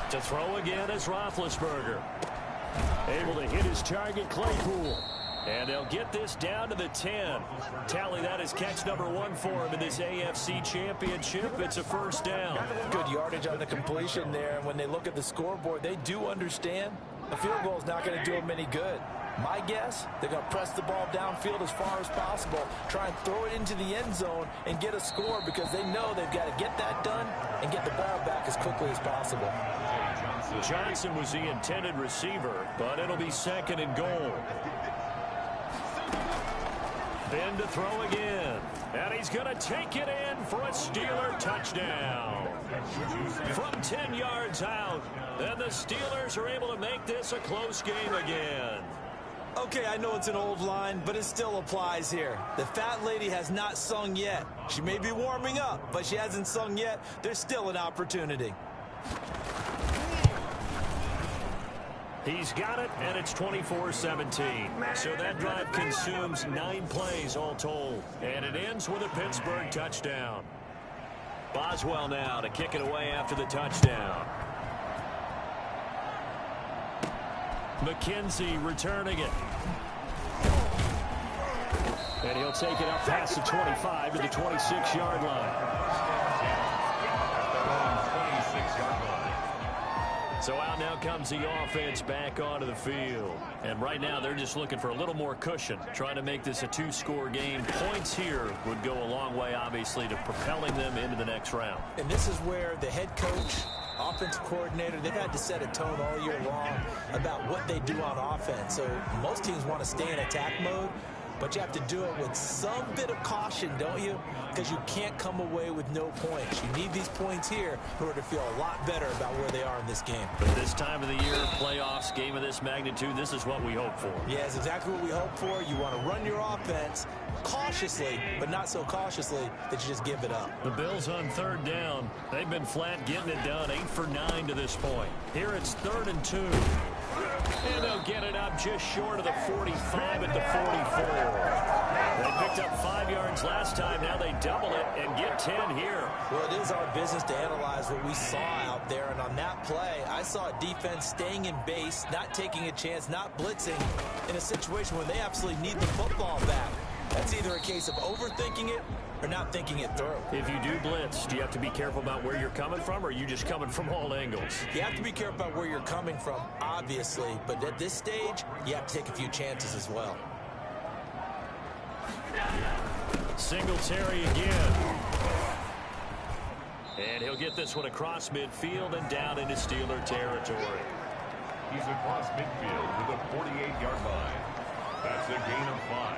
S2: To throw again is Roethlisberger. Able to hit his target, Claypool. And they'll get this down to the 10. Tally that is catch number 1 for him in this AFC Championship. It's a first down.
S3: Good yardage on the completion there. And when they look at the scoreboard, they do understand the field goal is not going to do them any good. My guess, they're going to press the ball downfield as far as possible, try and throw it into the end zone and get a score because they know they've got to get that done and get the ball back as quickly as possible.
S2: Johnson was the intended receiver, but it'll be second and goal. Ben to throw again. And he's going to take it in for a Steeler touchdown. From 10 yards out. And the Steelers are able to make this a close game again.
S3: Okay, I know it's an old line, but it still applies here. The fat lady has not sung yet. She may be warming up, but she hasn't sung yet. There's still an opportunity.
S2: He's got it, and it's 24-17. So that drive consumes 9 plays all told. And it ends with a Pittsburgh touchdown. Boswell now to kick it away after the touchdown. McKenzie returning it. And he'll take it up past the 25 to the 26-yard line. So out now comes the offense back onto the field. And right now they're just looking for a little more cushion, trying to make this a 2-score game. Points here would go a long way, obviously, to propelling them into the next round.
S3: And this is where the head coach, offensive coordinator, they've had to set a tone all year long about what they do on offense. So most teams want to stay in attack mode, but you have to do it with some bit of caution, don't you? Because you can't come away with no points. You need these points here in order to feel a lot better about where they are in this game.
S2: But this time of the year, playoffs, game of this magnitude, this is what we hope for.
S3: Yeah, it's exactly what we hope for. You want to run your offense cautiously, but not so cautiously that you just give it up.
S2: The Bills on third down. They've been flat getting it done, 8 for 9 to this point. Here it's 3rd and 2. And they'll get it up just short of the 45 at the 44. They picked up 5 yards last time. Now they double it and get 10 here.
S3: Well, it is our business to analyze what we saw out there. And on that play, I saw a defense staying in base, not taking a chance, not blitzing in a situation where they absolutely need the football back. That's either a case of overthinking it or not thinking it through.
S2: If you do blitz, do you have to be careful about where you're coming from, or are you just coming from all angles?
S3: You have to be careful about where you're coming from, obviously. But at this stage, you have to take a few chances as well.
S2: Singletary again. And he'll get this one across midfield and down into Steeler territory.
S1: He's across midfield with a 48-yard line. That's a gain of 5.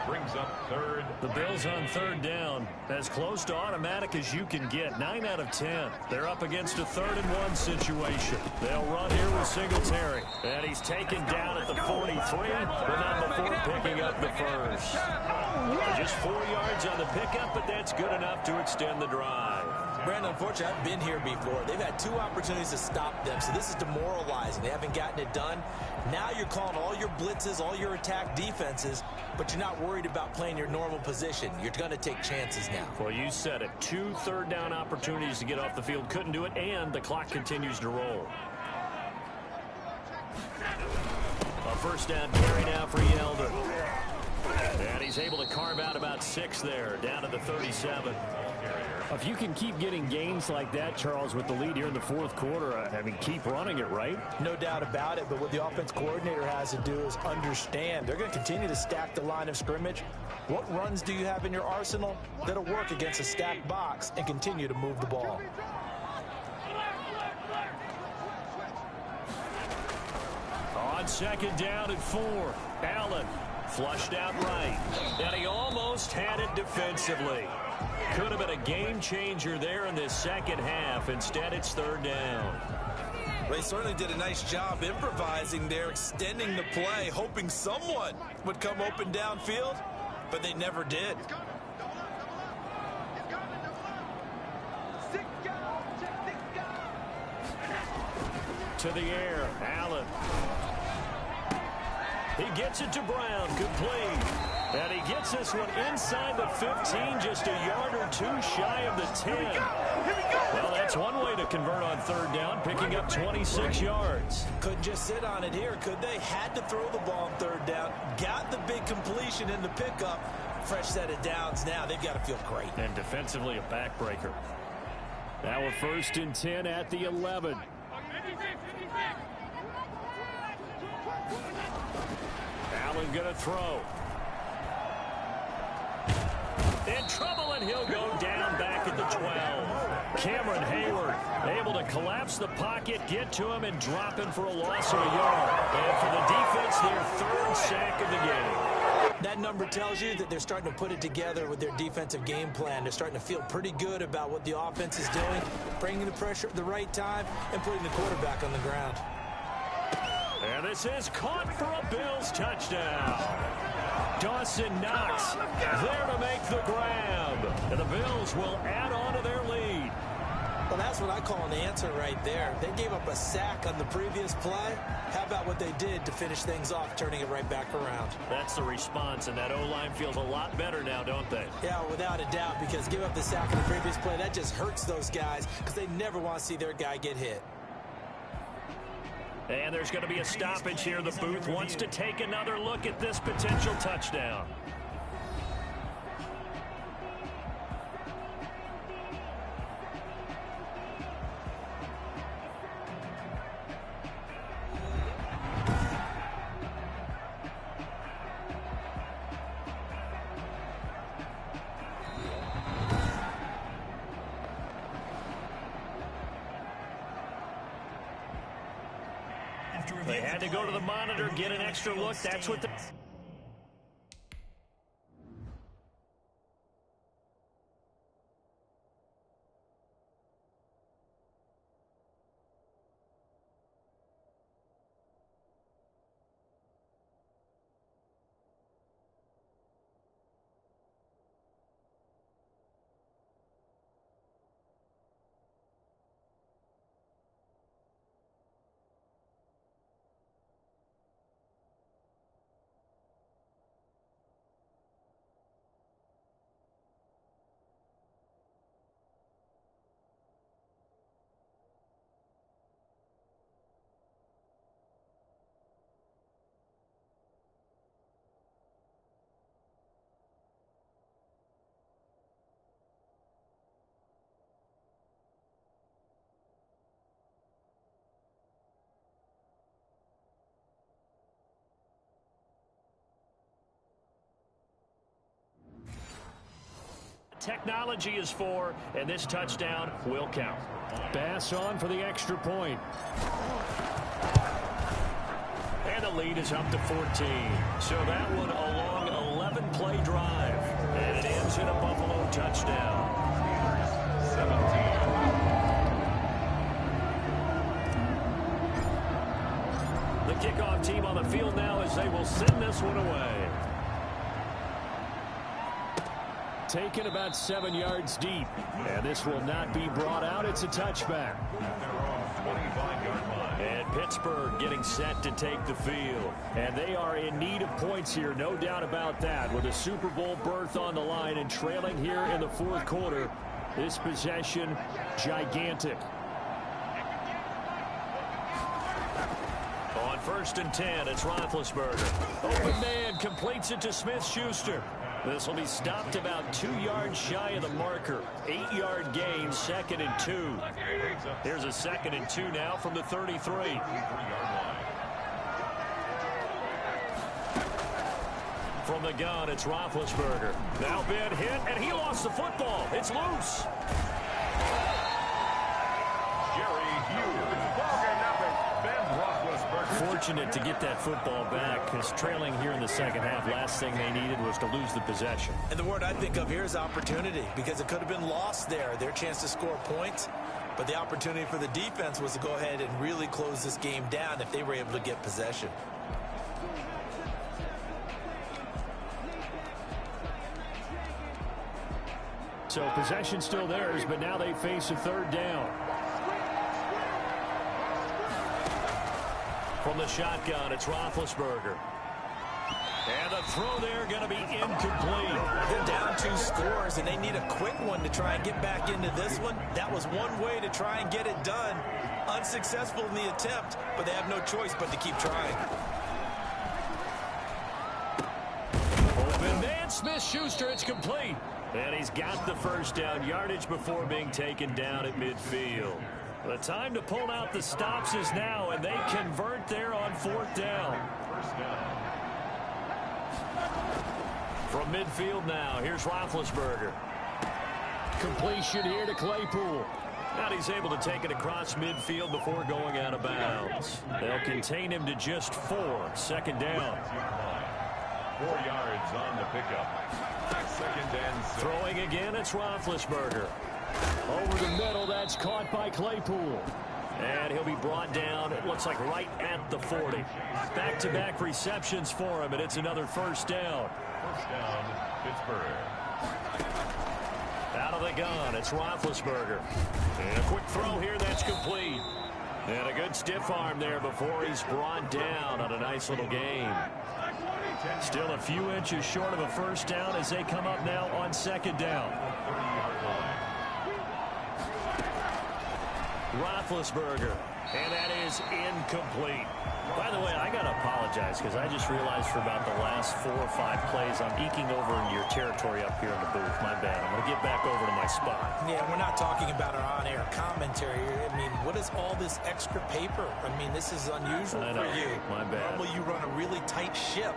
S1: Brings up 3rd.
S2: The Bills on 3rd down. As close to automatic as you can get. 9 out of 10. They're up against a 3rd and 1 situation. They'll run here with Singletary. And he's taken down at the 43, but not before picking up the first. Just 4 yards on the pickup, but that's good enough to extend the drive.
S3: Brandon, unfortunately, I've been here before. They've had 2 opportunities to stop them, so this is demoralizing. They haven't gotten it done. Now you're calling all your blitzes, all your attack defenses, but you're not worried about playing your normal position. You're going to take chances now.
S2: Well, you said it. 2 third down opportunities to get off the field. Couldn't do it, and the clock continues to roll. A first down carry now for Yeldon. And he's able to carve out about 6 there, down to the 37.
S4: If you can keep getting gains like that, Charles, with the lead here in the 4th quarter, I mean, keep running it, right?
S3: No doubt about it, but what the offense coordinator has to do is understand. They're going to continue to stack the line of scrimmage. What runs do you have in your arsenal that'll work against a stacked box and continue to move the ball?
S2: On 2nd down and 4, Allen flushed out right, and he almost had it defensively. Could have been a game changer there in this second half. Instead, it's 3rd down.
S3: They certainly did a nice job improvising there, extending the play, hoping someone would come open downfield, but they never did.
S2: To the air, Allen. He gets it to Brown, complete. And he gets this one inside the 15, just a yard or 2 shy of the 10. Well, that
S4: That's one way to convert on third down, picking up 26 yards.
S3: Couldn't just sit on it here, could they? Had to throw the ball on third down. Got the big completion in the pickup. Fresh set of downs now. They've got to feel great.
S4: And defensively a backbreaker. Now a 1st and 10 at the 11. Allen going to throw. In trouble, and he'll go down back at the 12. Cameron Hayward able to collapse the pocket, get to him, and drop him for a loss of a yard. And for the defense, their 3rd sack of the game.
S3: That number tells you that they're starting to put it together with their defensive game plan. They're starting to feel pretty good about what the offense is doing, bringing the pressure at the right time, and putting the quarterback on the ground.
S4: And this is caught for a Bills touchdown. Dawson Knox there to make the grab. And the Bills will add on to their lead.
S3: Well, that's what I call an answer right there. They gave up a sack on the previous play. How about what they did to finish things off, turning it right back around?
S4: That's the response, and that O-line feels a lot better now, don't they?
S3: Yeah, without a doubt, because give up the sack on the previous play, that just hurts those guys because they never want to see their guy get hit.
S4: And there's going to be a stoppage here. The booth wants to take another look at this potential touchdown. They had to go to the monitor, get an extra look. That's what the... Technology is for, and this touchdown will count. Bass on for the extra point. And the lead is up to 14. So that one a long 11-play drive. And it ends in a Buffalo touchdown. 17. The kickoff team on the field now as they will send this one away. Taken about 7 yards deep. And this will not be brought out. It's a touchback. And Pittsburgh getting set to take the field. And they are in need of points here, no doubt about that. With a Super Bowl berth on the line and trailing here in the 4th quarter. This possession, gigantic. On 1st and 10, it's Roethlisberger. Open man completes it to Smith-Schuster. This will be stopped about 2 yards shy of the marker. 8-yard gain, 2nd and 2. Here's a 2nd and 2 now from the 33. From the gun, it's Roethlisberger. Now Ben hit, and he lost the football. It's loose. Fortunate to get that football back, because trailing here in the second half, last thing they needed was to lose the possession.
S3: And the word I think of here is opportunity, because it could have been lost there, their chance to score points. But the opportunity for the defense was to go ahead and really close this game down if they were able to get possession.
S4: So possession still theirs, but now they face a 3rd down. From the shotgun, it's Roethlisberger. And the
S2: throw there going to be incomplete.
S3: They're down 2 scores, and they need a quick one to try and get back into this one. That was one way to try and get it done. Unsuccessful in the attempt, but they have no choice but to keep trying.
S2: Open man, Smith-Schuster, it's complete. And he's got the first down yardage before being taken down at midfield. The time to pull out the stops is now, and they convert there on 4th down. From midfield now, here's Roethlisberger. Completion here to Claypool. And he's able to take it across midfield before going out of bounds. They'll contain him to just 4. 2nd down.
S1: 4 yards on the pickup. 2nd and 6.
S2: Throwing again, it's Roethlisberger. Over the middle, that's caught by Claypool. And he'll be brought down, it looks like right at the 40. Back-to-back receptions for him, and it's another 1st down.
S1: 1st down, Pittsburgh.
S2: Out of the gun, it's Roethlisberger. And a quick throw here, that's complete. And a good stiff arm there before he's brought down on a nice little gain. Still a few inches short of a 1st down as they come up now on 2nd down. Roethlisberger, and that is incomplete. By the way, I got to apologize because I just realized for about the last 4 or 5 plays I'm eking over into your territory up here in the booth. My bad. I'm going to get back over to my spot.
S3: Yeah, we're not talking about our on-air commentary. I mean, what is all this extra paper? I mean, this is unusual for you.
S2: My bad.
S3: Normally you run a really tight ship.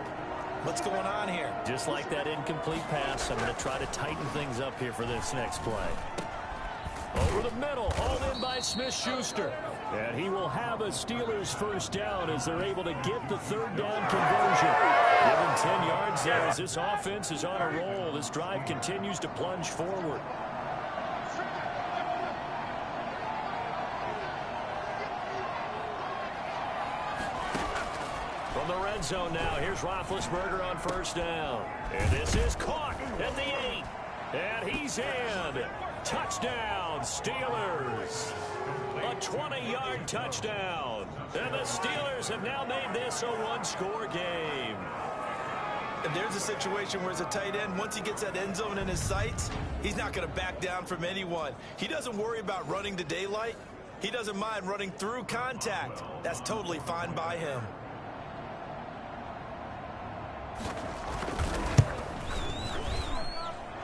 S3: What's going on here?
S2: Just like that incomplete pass, I'm going to try to tighten things up here for this next play. Over the middle, hauled in by Smith-Schuster. And he will have a Steelers 1st down as they're able to get the 3rd down conversion. Given 10 yards there as this offense is on a roll. This drive continues to plunge forward. From the red zone now, here's Roethlisberger on 1st down. And this is caught at the 8. And he's in. Touchdown, Steelers. A 20-yard touchdown. And the Steelers have now made this a 1-score game.
S3: And there's a situation where as a tight end, once he gets that end zone in his sights, he's not going to back down from anyone. He doesn't worry about running to daylight. He doesn't mind running through contact. That's totally fine by him.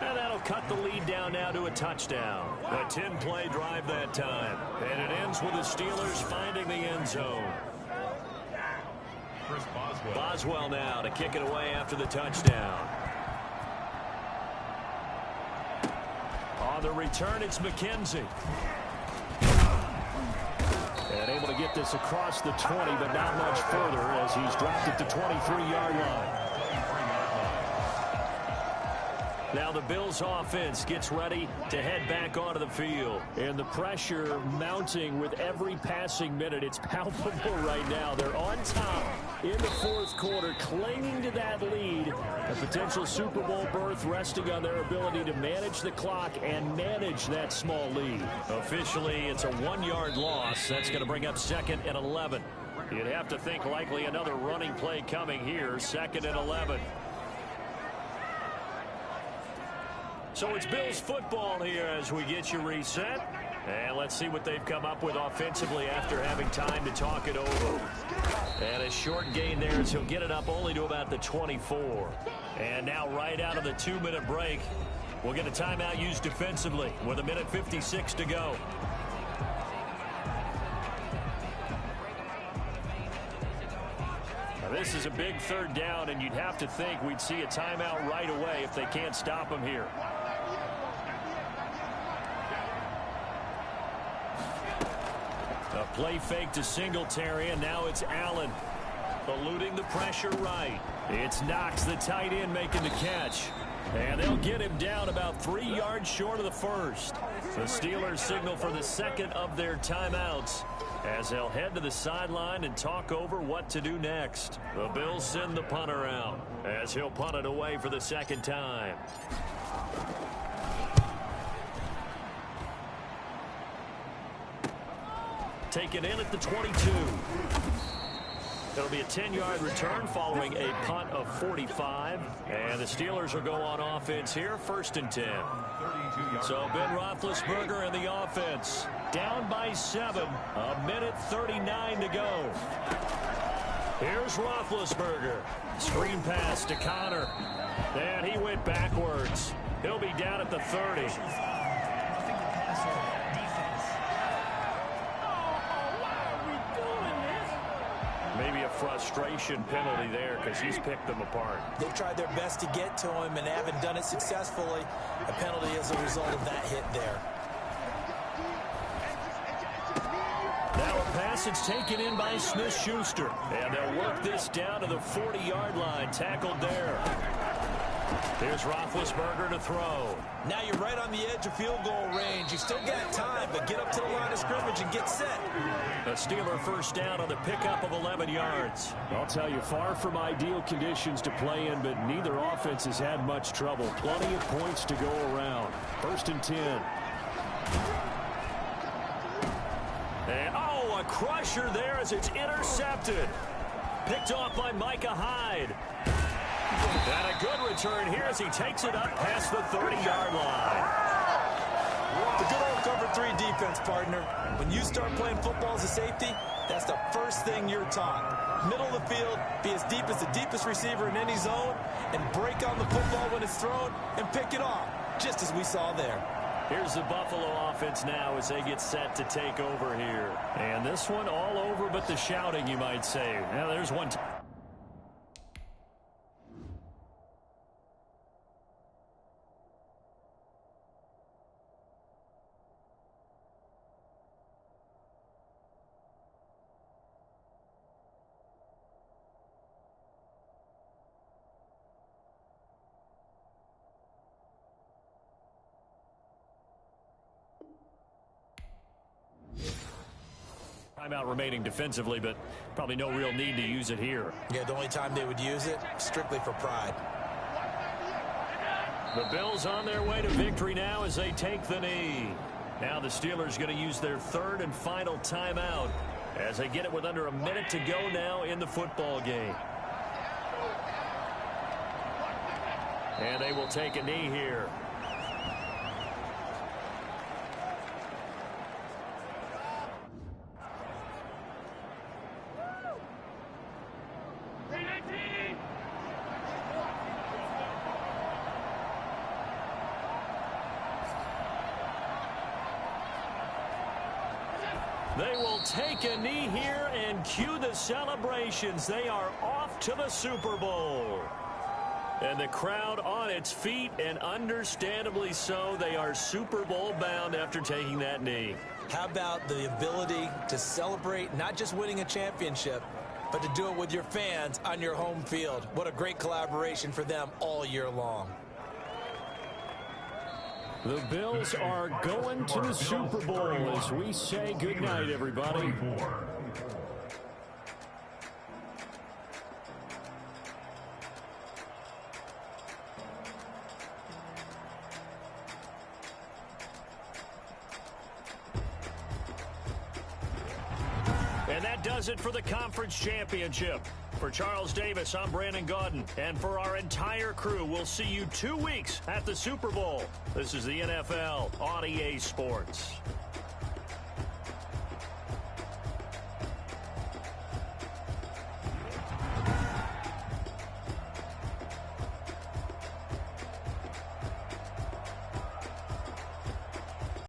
S2: And that'll cut the lead down now to a touchdown. A 10-play drive that time. And it ends with the Steelers finding the end zone. Boswell now to kick it away after the touchdown. On the return, it's McKenzie. And able to get this across the 20, but not much further as he's dropped at the 23-yard line. Now the Bills offense gets ready to head back onto the field. And the pressure mounting with every passing minute. It's palpable right now. They're on top in the 4th quarter, clinging to that lead. A potential Super Bowl berth resting on their ability to manage the clock and manage that small lead. Officially, it's a 1-yard loss. That's going to bring up 2nd and 11. You'd have to think likely another running play coming here. 2nd and 11. So it's Bills football here as we get you reset. And let's see what they've come up with offensively after having time to talk it over. And a short gain there as he'll get it up only to about the 24. And now right out of the 2-minute break, we'll get a timeout used defensively with 1:56 to go. Now this is a big 3rd down, and you'd have to think we'd see a timeout right away if they can't stop him here. A play fake to Singletary, and now it's Allen. Eluding the pressure right. It's Knox, the tight end, making the catch. And they'll get him down about 3 yards short of the 1st. The Steelers signal for the 2nd of their timeouts as they'll head to the sideline and talk over what to do next. The Bills send the punter out as he'll punt it away for the 2nd time. Taken in at the 22. It'll be a 10-yard return following a punt of 45. And the Steelers will go on offense here, 1st and 10. So Ben Roethlisberger and the offense down by 7. 1:39 to go. Here's Roethlisberger. Screen pass to Connor. And he went backwards. He'll be down at the 30. Maybe a frustration penalty there because he's picked them apart.
S3: They've tried their best to get to him and haven't done it successfully. A penalty as a result of that hit there.
S2: Now a pass that's taken in by Smith-Schuster. And they'll work this down to the 40-yard line. Tackled there. Here's Roethlisberger to throw.
S3: Now you're right on the edge of field goal range. You still got time, but get up to the line of scrimmage and get set.
S2: A Steeler first down on the pickup of 11 yards.
S4: I'll tell you, far from ideal conditions to play in, but neither offense has had much trouble. Plenty of points to go around. 1st and 10.
S2: And, a crusher there as it's intercepted. Picked off by Micah Hyde. And a good return here as he takes it up past the 30-yard line.
S3: The good old cover 3 defense, partner. When you start playing football as a safety, that's the first thing you're taught. Middle of the field, be as deep as the deepest receiver in any zone, and break on the football when it's thrown and pick it off, just as we saw there.
S2: Here's the Buffalo offense now as they get set to take over here. And this one all over but the shouting, you might say. Now there's one. Timeout remaining defensively, but probably no real need to use it here.
S3: Yeah, the only time they would use it, strictly for pride.
S2: The Bills on their way to victory now as they take the knee. Now the Steelers going to use their 3rd and final timeout as they get it with under a minute to go now in the football game. And they will take a knee here. They will take a knee here and cue the celebrations. They are off to the Super Bowl. And the crowd on its feet, and understandably so. They are Super Bowl bound after taking that knee.
S3: How about the ability to celebrate not just winning a championship, but to do it with your fans on your home field? What a great collaboration for them all year long.
S4: The Bills are going to the Super Bowl as we say goodnight, everybody.
S2: And that does it for the conference championship. For Charles Davis, I'm Brandon Gaudin. And for our entire crew, we'll see you 2 weeks at the Super Bowl. This is the NFL on EA Sports.